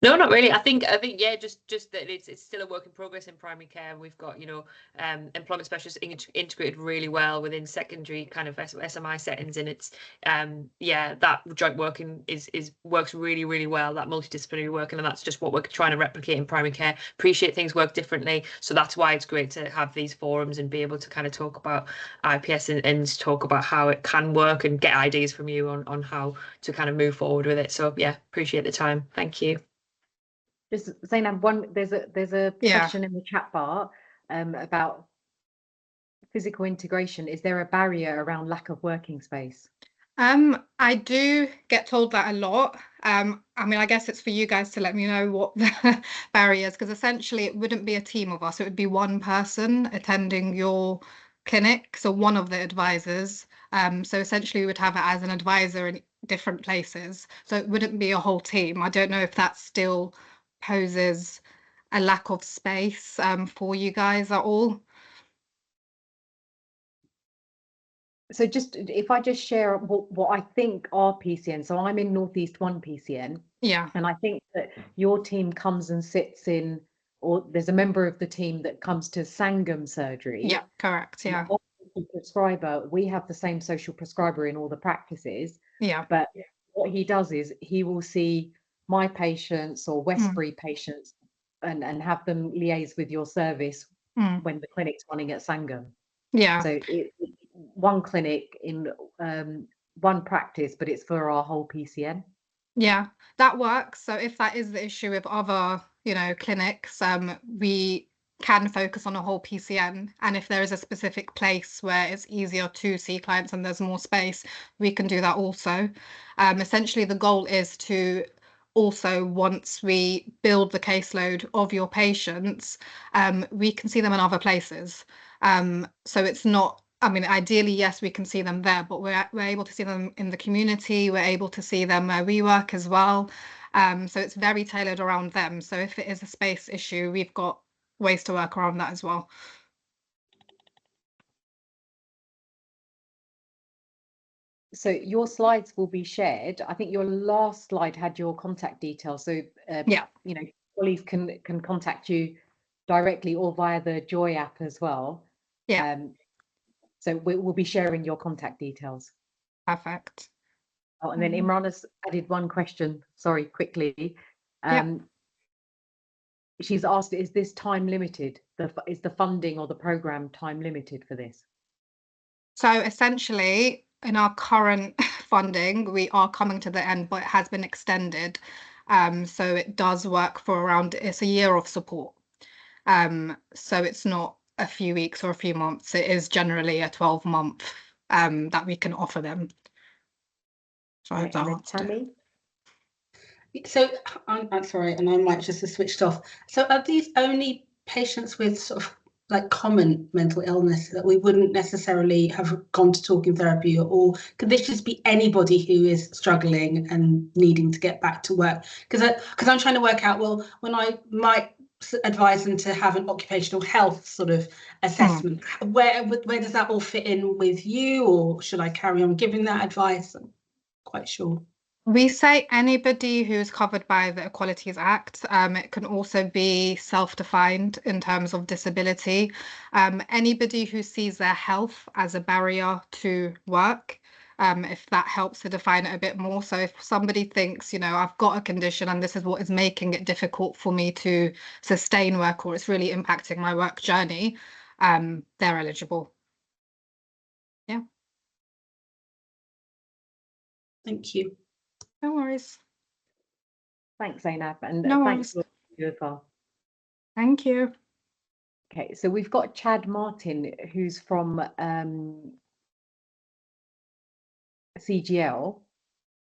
No, not really. I think yeah, just that it's still a work in progress in primary care. We've got, you know, employment specialists integrated really well within secondary kind of SMI settings, and it's yeah, that joint working works really, really well, that multidisciplinary working, and that's just what we're trying to replicate in primary care. Appreciate things work differently, so that's why it's great to have these forums and be able to kind of talk about IPS and talk about how it can work and get ideas from you on how to kind of move forward with it. So yeah, appreciate the time. Thank you. Just Zainab, there's a question in the chat bar about physical integration. Is there a barrier around lack of working space? I do get told that a lot. I mean, I guess it's for you guys to let me know what the barrier is, because essentially it wouldn't be a team of us. It would be one person attending your clinic, so one of the advisors. So essentially we would have it as an advisor in different places. So it wouldn't be a whole team. I don't know if that still poses a lack of space for you guys at all. So just if I just share what I think our PCN, so I'm in Northeast 1 PCN. Yeah. And I think that your team comes and sits in, or there's a member of the team that comes to Sangam surgery. Yeah, correct. Yeah. Prescriber, we have the same social prescriber in all the practices. Yeah. But what he does is he will see my patients or Westbury patients and have them liaise with your service when the clinic's running at Sangam. Yeah. So one clinic in one practice, but it's for our whole PCN. Yeah, that works. So if that is the issue with other, you know, clinics, we can focus on a whole PCN. And if there is a specific place where it's easier to see clients and there's more space, we can do that also. Essentially, the goal is to also, once we build the caseload of your patients, we can see them in other places. So it's not, I mean, ideally, yes, we can see them there, but we're able to see them in the community. We're able to see them where we work as well. So it's very tailored around them. So if it is a space issue, we've got ways to work around that as well. So your slides will be shared. I think your last slide had your contact details. So yeah, you know, colleagues can contact you directly or via the Joy app as well. Yeah. So we'll be sharing your contact details. Perfect. Oh, and then Imran has added one question. Sorry, quickly. She's asked, is this time limited? Is the funding or the program time limited for this? So essentially, in our current funding, we are coming to the end, but it has been extended. So it does work for around, it's a year of support. So it's not a few weeks or a few months. It is generally a 12-month that we can offer them. So I hope that And then answered it. Tammy? So I'm sorry, and I might just have switched off. So are these only patients with sort of like common mental illness that we wouldn't necessarily have gone to talking therapy, or could this just be anybody who is struggling and needing to get back to work? Because I'm trying to work out, well, when I might advise them to have an occupational health sort of assessment, where does that all fit in with you, or should I carry on giving that advice? I'm quite sure. We say anybody who's covered by the Equalities Act. It can also be self-defined in terms of disability. Anybody who sees their health as a barrier to work, if that helps to define it a bit more. So if somebody thinks, you know, I've got a condition and this is what is making it difficult for me to sustain work, or it's really impacting my work journey, they're eligible. Yeah. Thank you. No worries. Thanks, Zainab, and No thanks worries. for you as well. Thank you. Okay, so we've got Chad Martin, who's from CGL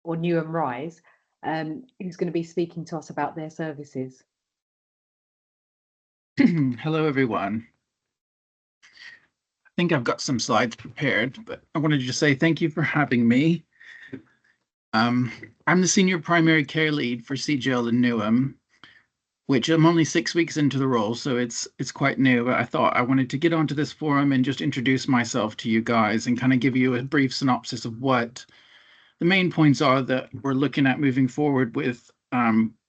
or Newham Rise, who's going to be speaking to us about their services. Hello, everyone. I think I've got some slides prepared, but I wanted to just say thank you for having me. I'm the senior primary care lead for CGL in Newham, which I'm only 6 weeks into the role, so it's quite new. But I thought I wanted to get onto this forum and just introduce myself to you guys and kind of give you a brief synopsis of what the main points are that we're looking at moving forward with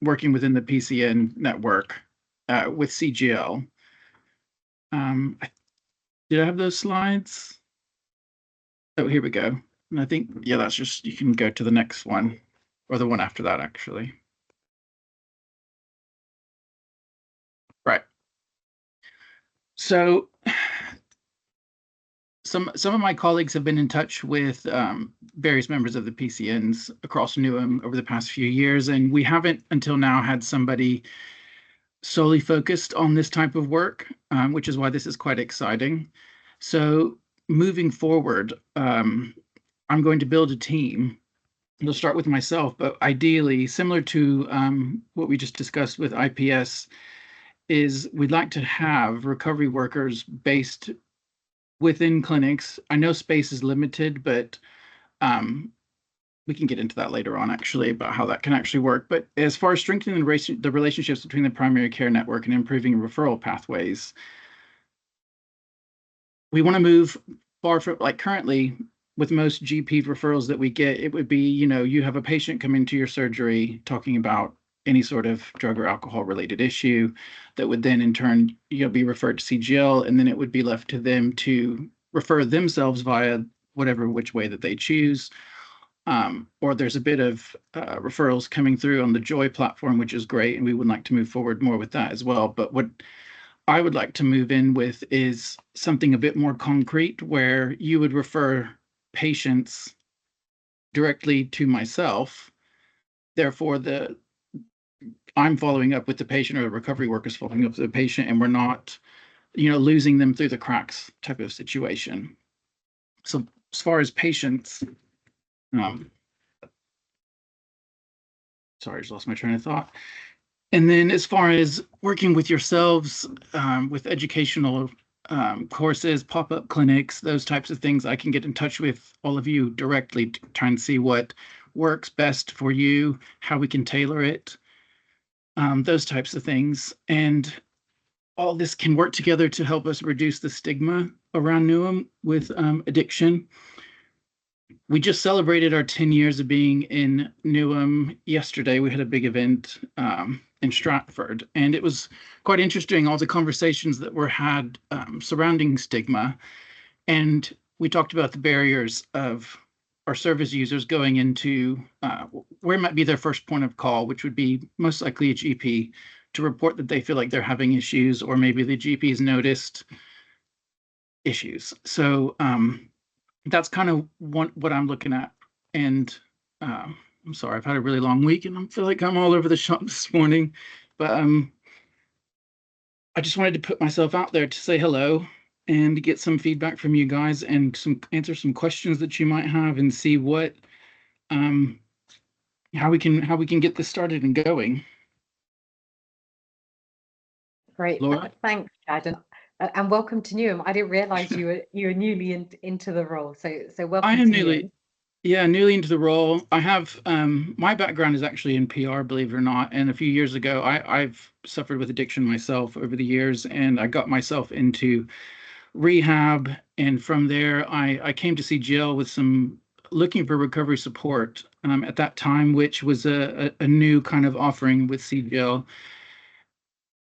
working within the PCN network with CGL. Did I have those slides? Oh, here we go. And I think, yeah, that's just, you can go to the next one or the one after that, actually. Right. So some of my colleagues have been in touch with various members of the PCNs across Newham over the past few years, and we haven't until now had somebody solely focused on this type of work, which is why this is quite exciting. So moving forward, I'm going to build a team. It'll start with myself, but ideally, similar to what we just discussed with IPS, is we'd like to have recovery workers based within clinics. I know space is limited, but we can get into that later on, actually, about how that can actually work. But as far as strengthening the relationships between the primary care network and improving referral pathways, we want to move far from, like currently, with most GP referrals that we get, it would be, you know, you have a patient come into your surgery talking about any sort of drug or alcohol related issue that would then in turn, you know, be referred to CGL, and then it would be left to them to refer themselves via whatever which way that they choose. Or there's a bit of referrals coming through on the Joy platform, which is great, and we would like to move forward more with that as well. But what I would like to move in with is something a bit more concrete, where you would refer patients directly to myself. Therefore, I'm following up with the patient, or the recovery workers following up with the patient, and we're not, you know, losing them through the cracks type of situation. So as far as patients, sorry, I just lost my train of thought. And then as far as working with yourselves, with educational courses, pop-up clinics, those types of things, I can get in touch with all of you directly to try and see what works best for you, how we can tailor it, those types of things. And all this can work together to help us reduce the stigma around Newham with addiction. We just celebrated our 10 years of being in Newham yesterday. We had a big event in Stratford, and it was quite interesting, all the conversations that were had surrounding stigma. And we talked about the barriers of our service users going into where might be their first point of call, which would be most likely a GP, to report that they feel like they're having issues, or maybe the GP's noticed issues. So that's kind of what I'm looking at. And I'm sorry, I've had a really long week and I feel like I'm all over the shop this morning. But I just wanted to put myself out there to say hello and get some feedback from you guys and answer some questions that you might have and see what how we can get this started and going. Great, Laura? thanks, Chad, and welcome to Newham. I didn't realise you were newly into the role, so welcome. I am to newly, Newham. yeah, newly into the role. I have my background is actually in PR, believe it or not. And a few years ago, I've suffered with addiction myself over the years, and I got myself into rehab. And from there, I came to see Jill with some looking for recovery support at that time, which was a new kind of offering with CGL.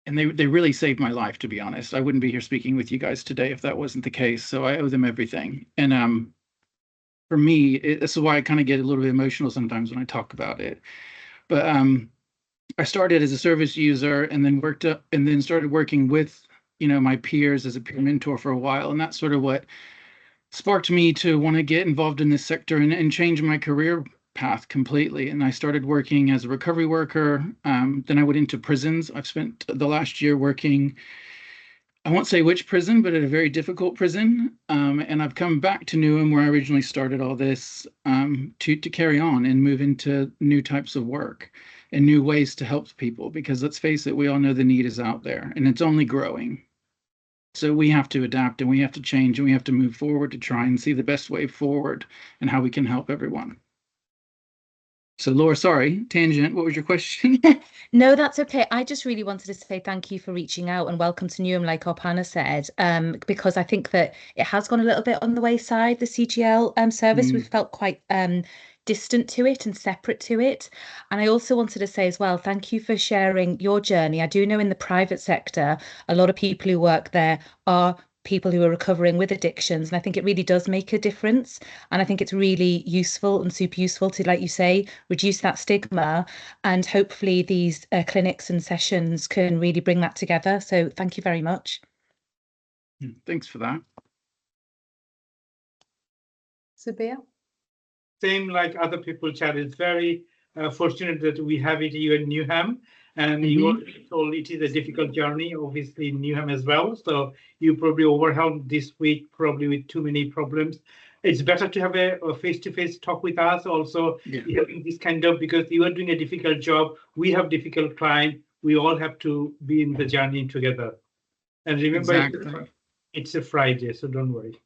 And they really saved my life, to be honest. I wouldn't be here speaking with you guys today if that wasn't the case. So I owe them everything. And for me, this is why I kind of get a little bit emotional sometimes when I talk about it. But I started as a service user and then worked up and then started working with, my peers as a peer mentor for a while. And that's sort of what sparked me to want to get involved in this sector and change my career path completely. And I started working as a recovery worker. Then I went into prisons. I've spent the last year working, I won't say which prison, but at a very difficult prison. And I've come back to Newham, where I originally started all this, to carry on and move into new types of work and new ways to help people. Because let's face it, we all know the need is out there and it's only growing. So we have to adapt and we have to change and we have to move forward to try and see the best way forward and how we can help everyone. So Laura, sorry, tangent, what was your question? No, that's okay. I just really wanted to say thank you for reaching out and welcome to Newham, like our panel said, because I think that it has gone a little bit on the wayside, the CGL service. We've felt quite distant to it and separate to it. And I also wanted to say as well, thank you for sharing your journey. I do know in the private sector, a lot of people who work there are people who are recovering with addictions. And I think it really does make a difference. And I think it's really useful and super useful to, like you say, reduce that stigma. And hopefully these clinics and sessions can really bring that together. So thank you very much. Thanks for that. Sabir? Same like other people, Chad, is very fortunate that we have it here in Newham. And you already told it is a difficult journey, obviously in Newham as well. So you probably overwhelmed this week, probably with too many problems. It's better to have a face-to-face talk with us also, having this kind of, because you are doing a difficult job. We have difficult client. We all have to be in the journey together. And remember, it's a Friday, so don't worry.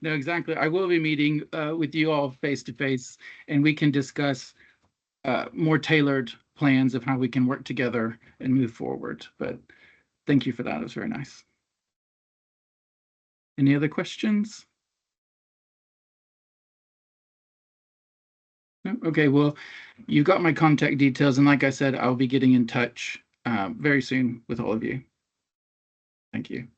No, exactly. I will be meeting with you all face-to-face and we can discuss more tailored plans of how we can work together and move forward. But thank you for that. It was very nice. Any other questions? No? Okay, well, you got my contact details. And like I said, I'll be getting in touch very soon with all of you. Thank you.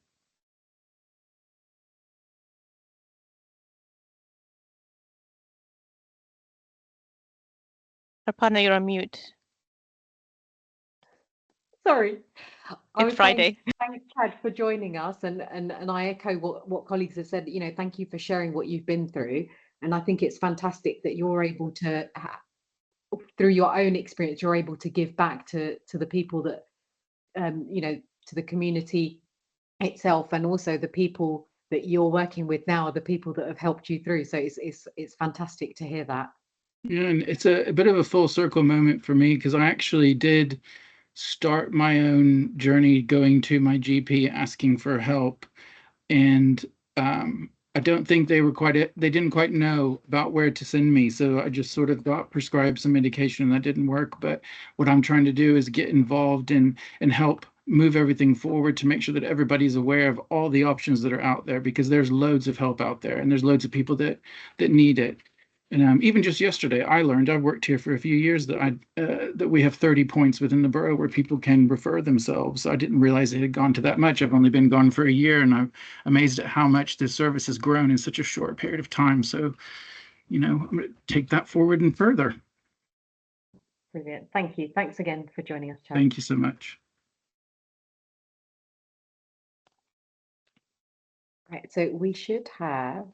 Rapana, you're on mute. Sorry. It's Friday. Thanks, Chad, for joining us. And I echo what colleagues have said. Thank you for sharing what you've been through. And I think it's fantastic that you're able to, through your own experience, you're able to give back to the people that, to the community itself, and also the people that you're working with now are the people that have helped you through. So it's fantastic to hear that. Yeah, and it's a bit of a full circle moment for me because I actually did start my own journey going to my GP asking for help. And I don't think they didn't quite know about where to send me. So I just sort of got prescribed some medication and that didn't work. But what I'm trying to do is get involved and help move everything forward to make sure that everybody's aware of all the options that are out there, because there's loads of help out there and there's loads of people that need it. And even just yesterday, I learned, I've worked here for a few years, that that we have 30 points within the borough where people can refer themselves. I didn't realize it had gone to that much. I've only been gone for a year, and I'm amazed at how much this service has grown in such a short period of time. So, I'm going to take that forward and further. Brilliant. Thank you. Thanks again for joining us, Chad. Thank you so much. Right, so we should have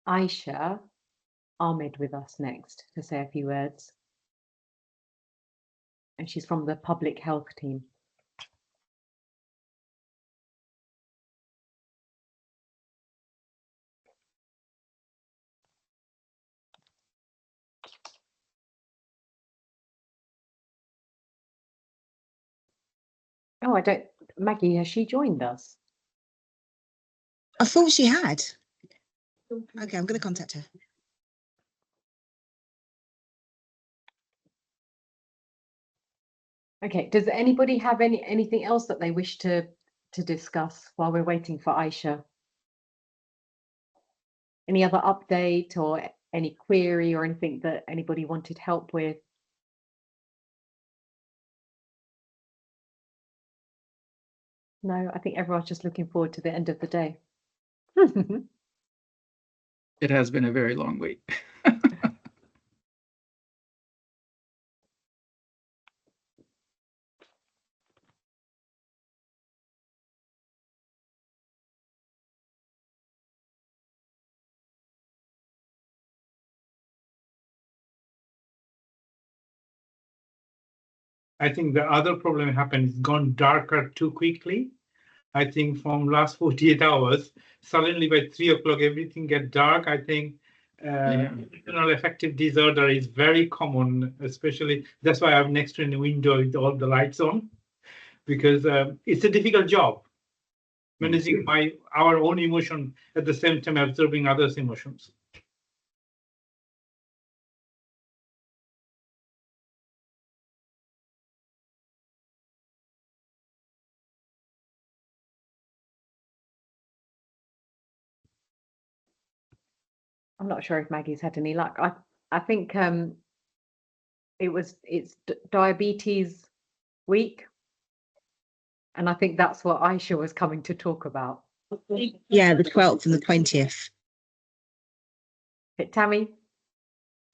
Aisha Ahmed with us next to say a few words. and she's from the public health team. Oh, I don't, Maggie, has she joined us? I thought she had. Okay, I'm going to contact her. Okay, does anybody have anything else that they wish to discuss while we're waiting for Aisha? Any other update or any query or anything that anybody wanted help with? No, I think everyone's just looking forward to the end of the day. It has been a very long week. I think the other problem happened, it's gone darker too quickly. I think from last 48 hours, suddenly by 3 o'clock, everything get dark. I think seasonal affective disorder is very common, especially, that's why I'm next to the window with all the lights on, because it's a difficult job, managing our own emotion at the same time absorbing others' emotions. I'm not sure if Maggie's had any luck. I think it's diabetes week, and I think that's what Aisha was coming to talk about. Yeah, the 12th and the 20th. Tammy,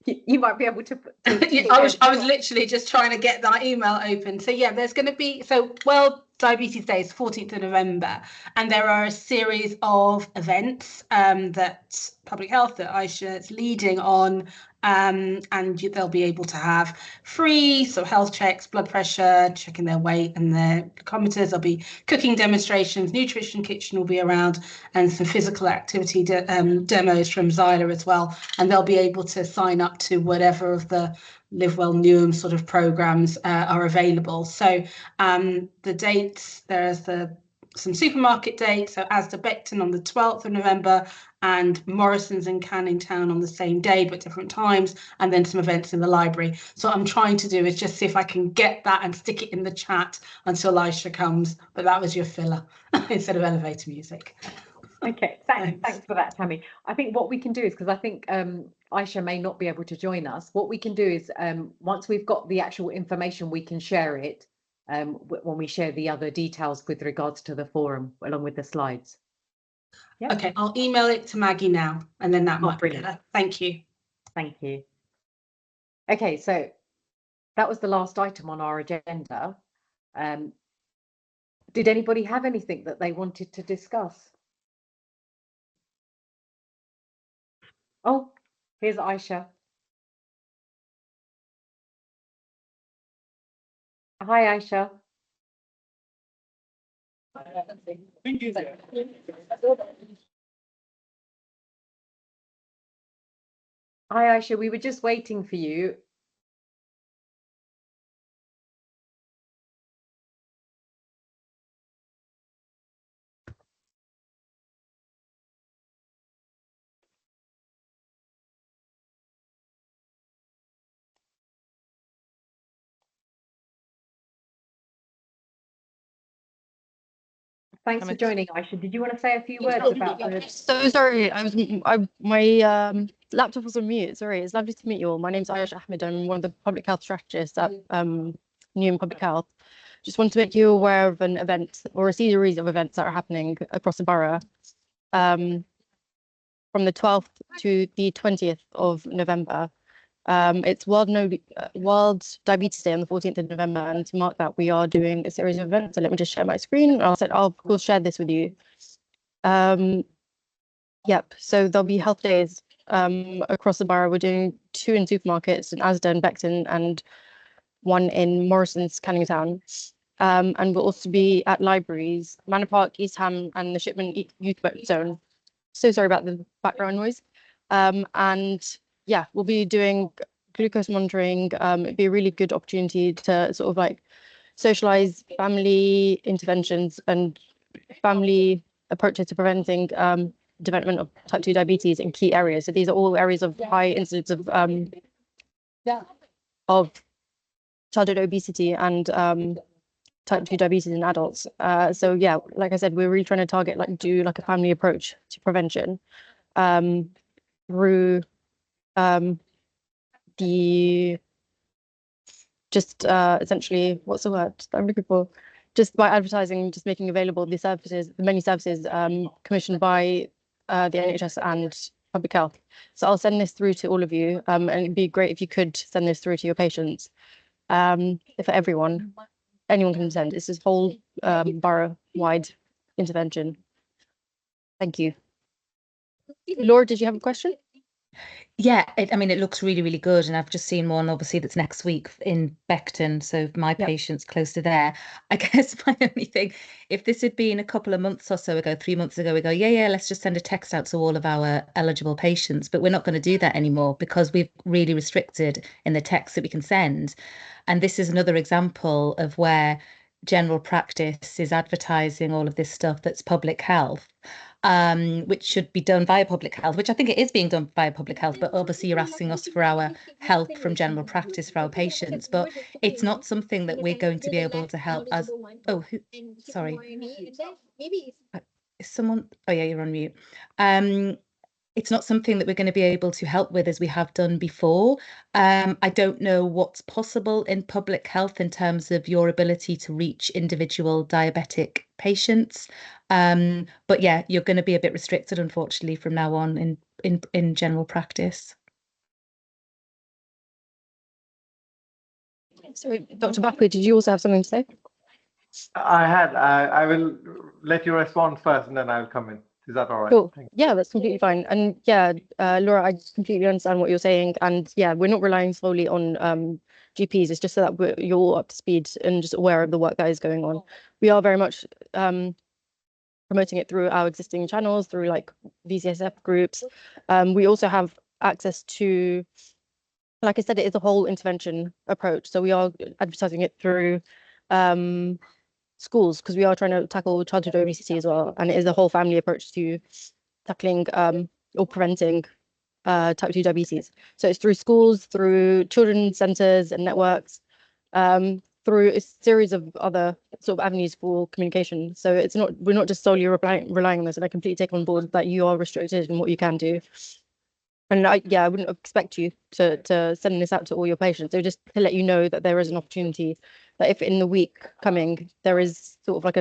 you might be able to. I was literally just trying to get that email open. So yeah, there's going to be, so World Diabetes Day is 14th of November, and there are a series of events that Public Health, that Aisha is leading on, and they'll be able to have free health checks, blood pressure, checking their weight and their glucometers. There'll be cooking demonstrations, nutrition kitchen will be around, and some physical activity demos from Zyla as well. And they'll be able to sign up to whatever of the Live Well Newham sort of programs are available. So the dates, there's some supermarket dates, so Asda Beckton on the 12th of November and Morrison's in Canning Town on the same day but different times, and then some events in the library. So what I'm trying to do is just see if I can get that and stick it in the chat until Aisha comes, but that was your filler instead of elevator music. Okay, thanks for that, Tammy. I think what we can do is, because I think Aisha may not be able to join us, what we can do is once we've got the actual information, we can share it when we share the other details with regards to the forum along with the slides. Yep. Okay, I'll email it to Maggie now, and then that might be better. Thank you. Thank you. Okay, so that was the last item on our agenda. Did anybody have anything that they wanted to discuss? Oh, here's Aisha. Hi, Aisha. Hi, Aisha. We were just waiting for you. Thanks for joining, Aisha. Did you want to say a few words about the... So sorry, my laptop was on mute. Sorry, it's lovely to meet you all. My name's Ayesha Ahmed. I'm one of the public health strategists at Newham Public Health. Just want to make you aware of an event or a series of events that are happening across the borough from the 12th to the 20th of November. It's World Diabetes Day on the 14th of November, and to mark that, we are doing a series of events. So let me just share my screen. I'll of course share this with you. Yep. So there'll be health days across the borough. We're doing 2 in supermarkets in Asda and Beckton, and one in Morrison's, Canning Town. And we'll also be at libraries, Manor Park, East Ham, and the Shipman Youth Zone. So sorry about the background noise. And yeah, we'll be doing glucose monitoring. It'd be a really good opportunity to sort of like socialize family interventions and family approaches to preventing development of type 2 diabetes in key areas. So these are all areas of high incidence of childhood obesity and type 2 diabetes in adults. So yeah, like I said, we're really trying to target do a family approach to prevention through the just essentially, what's the word that I'm looking for? Just by advertising, just making available the services, the many services commissioned by the NHS and Public Health. So I'll send this through to all of you, and it'd be great if you could send this through to your patients. For everyone, anyone can send. It's this whole borough-wide intervention. Thank you. Laura, did you have a question? Yeah, I mean, it looks really, really good. And I've just seen one, obviously, that's next week in Beckton. So my patient's close to there. I guess my only thing, if this had been a couple of months or so ago, 3 months ago, we go, yeah, let's just send a text out to all of our eligible patients. But we're not going to do that anymore because we've really restricted in the text that we can send. And this is another example of where general practice is advertising all of this stuff that's public health. Which should be done via public health, which I think it is being done via public health, but obviously you're asking us for our help from general practice for our patients, but it's not something that we're going to be able to help as, sorry. Is someone, oh yeah, you're on mute. It's not something that we're going to be able to help with as we have done before. I don't know what's possible in public health in terms of your ability to reach individual diabetic patients. But yeah, you're going to be a bit restricted, unfortunately, from now on in general practice. Sorry, Dr. Bakri, did you also have something to say? I will let you respond first and then I'll come in. Is that all right? Cool. Yeah, that's completely fine. And yeah, Laura, I completely understand what you're saying. And yeah, we're not relying solely on GPs. It's just so that you're all up to speed and just aware of the work that is going on. We are very much promoting it through our existing channels, through like VCSF groups. We also have access to, like I said, it is a whole intervention approach. So we are advertising it through schools because we are trying to tackle childhood obesity as well, and it is a whole family approach to tackling or preventing type 2 diabetes. So it's through schools, through children's centres and networks, through a series of other sort of avenues for communication. So it's not, we're not just solely relying on this, and I completely take on board that you are restricted in what you can do. And I wouldn't expect you to send this out to all your patients. So just to let you know that there is an opportunity, that if in the week coming there is sort of like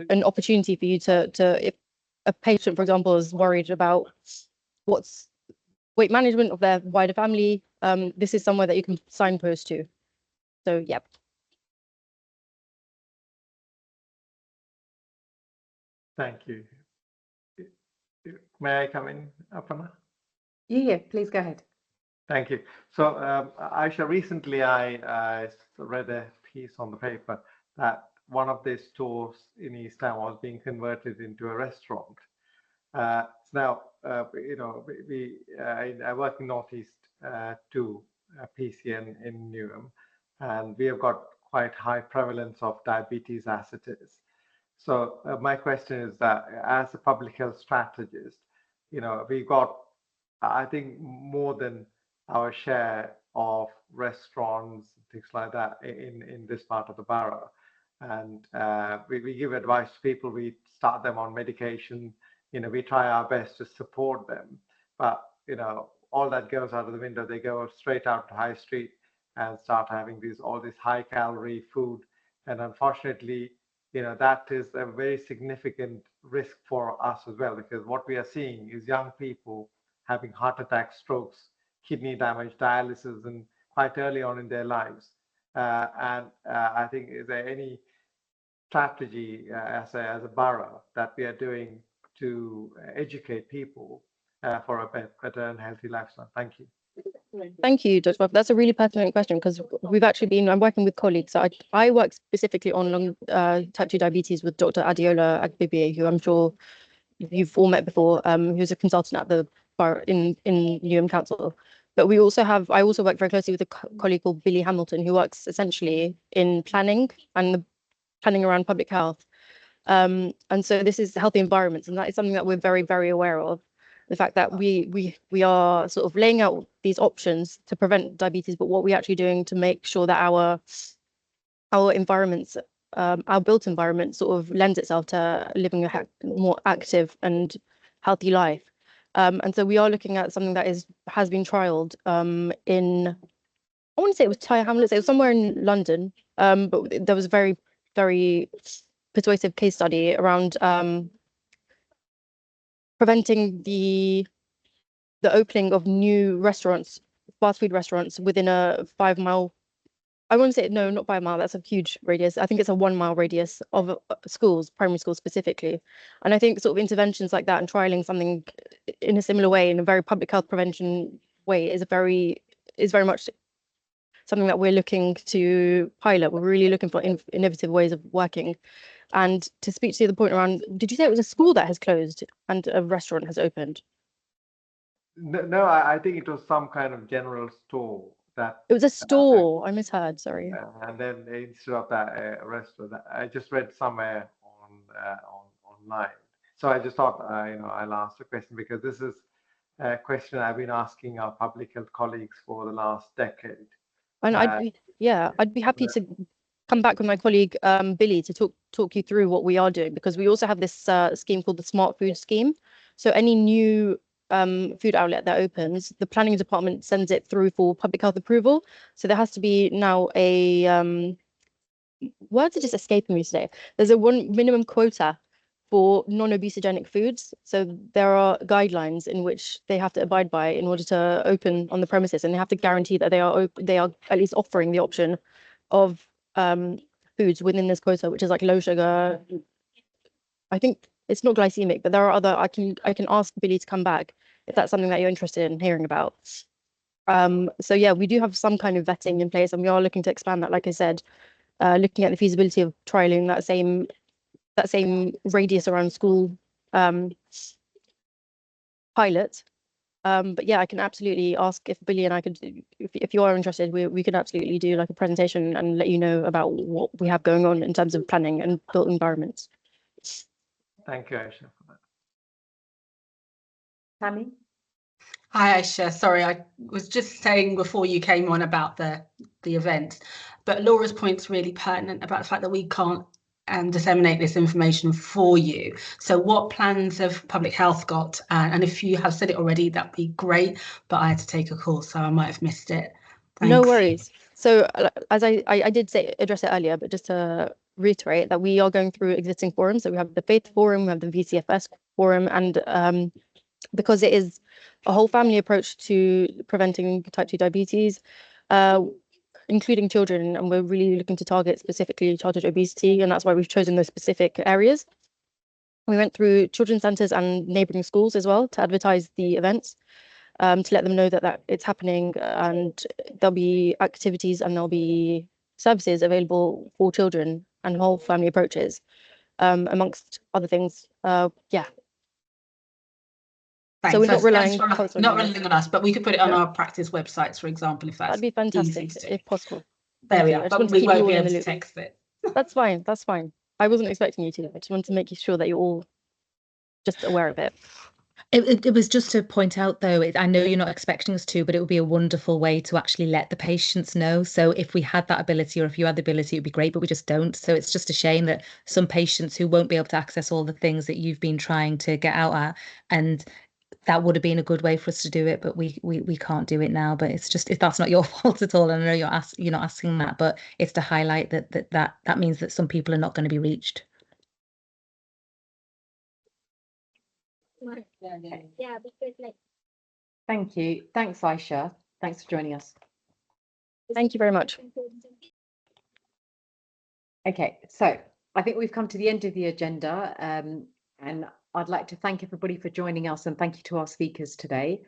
an opportunity for you to if a patient, for example, is worried about what's weight management of their wider family, this is somewhere that you can signpost to. So yeah. Thank you. May I come in, Aparna? Yeah, please go ahead. Thank you. So, Aisha, recently I read a piece on the paper that one of the stores in East Ham was being converted into a restaurant. Now, you know, I work in Northeast 2 PCN in Newham, and we have got quite high prevalence of diabetes as it is. So my question is that as a public health strategist, you know, we got, I think, more than our share of restaurants, things like that in this part of the borough. And we give advice to people, we start them on medication, you know, we try our best to support them. But, you know, all that goes out of the window. They go straight out to High Street and start having all this high calorie food. And unfortunately, you know, that is a very significant risk for us as well, because what we are seeing is young people having heart attacks, strokes, kidney damage, dialysis, and quite early on in their lives. I think, is there any strategy as a borough that we are doing to educate people for a better and healthy lifestyle? Thank you. Thank you, Dr. Buff. That's a really pertinent question because we've actually been, I'm working with colleagues. So I work specifically on type 2 diabetes with Dr. Adiola Agbibi, who I'm sure you've all met before, who's a consultant at the bar in Newham Council. But we also have, I also work very closely with a colleague called Billy Hamilton, who works essentially in planning and the planning around public health. And so this is healthy environments, and that is something that we're very, very aware of. The fact that we are sort of laying out these options to prevent diabetes, but what we're actually doing to make sure that our environments, our built environment sort of lends itself to living a more active and healthy life. And so we are looking at something that has been trialed in, I want to say it was Tower Hamlets, it was somewhere in London, but there was a very, very persuasive case study around preventing the opening of new restaurants, fast food restaurants within a 5 mile, I want to say, no, not 5 mile, that's a huge radius. I think it's a 1 mile radius of schools, primary schools specifically. And I think sort of interventions like that and trialing something in a similar way, in a very public health prevention way, is very much something that we're looking to pilot. We're really looking for innovative ways of working. And to speak to the point around, did you say it was a school that has closed and a restaurant has opened? No, I think it was some kind of general store that. It was a store. I misheard. Sorry. And then instead of that, a restaurant. I just read somewhere online. So I just thought, I'll ask the question because this is a question I've been asking our public health colleagues for the last decade. And I'd be happy to come back with my colleague Billy to talk you through what we are doing, because we also have this scheme called the Smart Food Scheme. So any new food outlet that opens, the planning department sends it through for public health approval. So there has to be now a words are just escaping me today. There's a one minimum quota for non-obesogenic foods. So there are guidelines in which they have to abide by in order to open on the premises, and they have to guarantee that they are at least offering the option of foods within this quota, which is like low sugar. I think it's not glycemic, but there are other. I can ask Billy to come back if that's something that you're interested in hearing about. So yeah, we do have some kind of vetting in place, and we are looking to expand that. Like I said, looking at the feasibility of trialing that same radius around school pilot. But yeah, I can absolutely ask if Billy and I could, if you are interested, we could absolutely do like a presentation and let you know about what we have going on in terms of planning and built environments. Thank you, Aisha, for that. Tammy? Hi, Aisha. Sorry, I was just saying before you came on about the event, but Laura's point's really pertinent about the fact that we can't disseminate this information for you. So what plans have public health got? And if you have said it already, that'd be great, but I had to take a call, so I might have missed it. Thanks. No worries. So as I did address it earlier, but just to reiterate that we are going through existing forums. So we have the Faith Forum, we have the VCFS Forum, and because it is a whole family approach to preventing type 2 diabetes, including children, and we're really looking to target specifically childhood obesity, and that's why we've chosen those specific areas. We went through children's centres and neighbouring schools as well to advertise the events, to let them know that it's happening, and there'll be activities and there'll be services available for children and whole family approaches, amongst other things. Yeah. Thanks. So we're not relying on us, but we could put it on our practice websites, for example, if that's that'd be fantastic if possible. There we are. But we won't be able to text it. That's fine. That's fine. I wasn't expecting you to. I just wanted to make sure that you're all just aware of it. It was just to point out, though, I know you're not expecting us to, but it would be a wonderful way to actually let the patients know. So if we had that ability, or if you had the ability, it would be great, but we just don't. So it's just a shame that some patients who won't be able to access all the things that you've been trying to get out at, and that would have been a good way for us to do it, but we can't do it now. But it's just, that's not your fault at all. And I know you're not asking that, but it's to highlight that means that some people are not going to be reached. Thank you. Thanks, Aisha. Thanks for joining us. Thank you very much. Okay, so I think we've come to the end of the agenda, and I'd like to thank everybody for joining us, and thank you to our speakers today.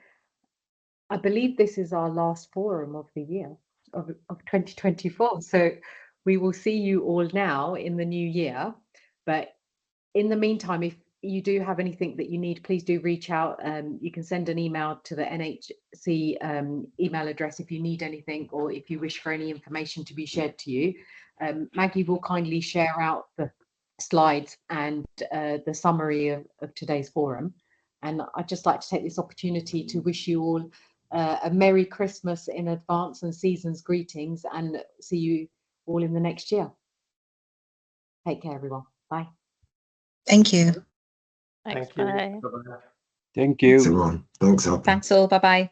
I believe this is our last forum of the year of 2024. So we will see you all now in the new year. But in the meantime, if you do have anything that you need, please do reach out. You can send an email to the NHC email address if you need anything, or if you wish for any information to be shared to you. Maggie will kindly share out the slides and the summary of today's forum. And I'd just like to take this opportunity to wish you all a Merry Christmas in advance and season's greetings, and see you all in the next year. Take care, everyone. Bye. Thank you. Thanks, Thank you. bye. Bye-bye. Thank Thanks, you. everyone. Thanks, Alpna. Thanks all. Bye bye.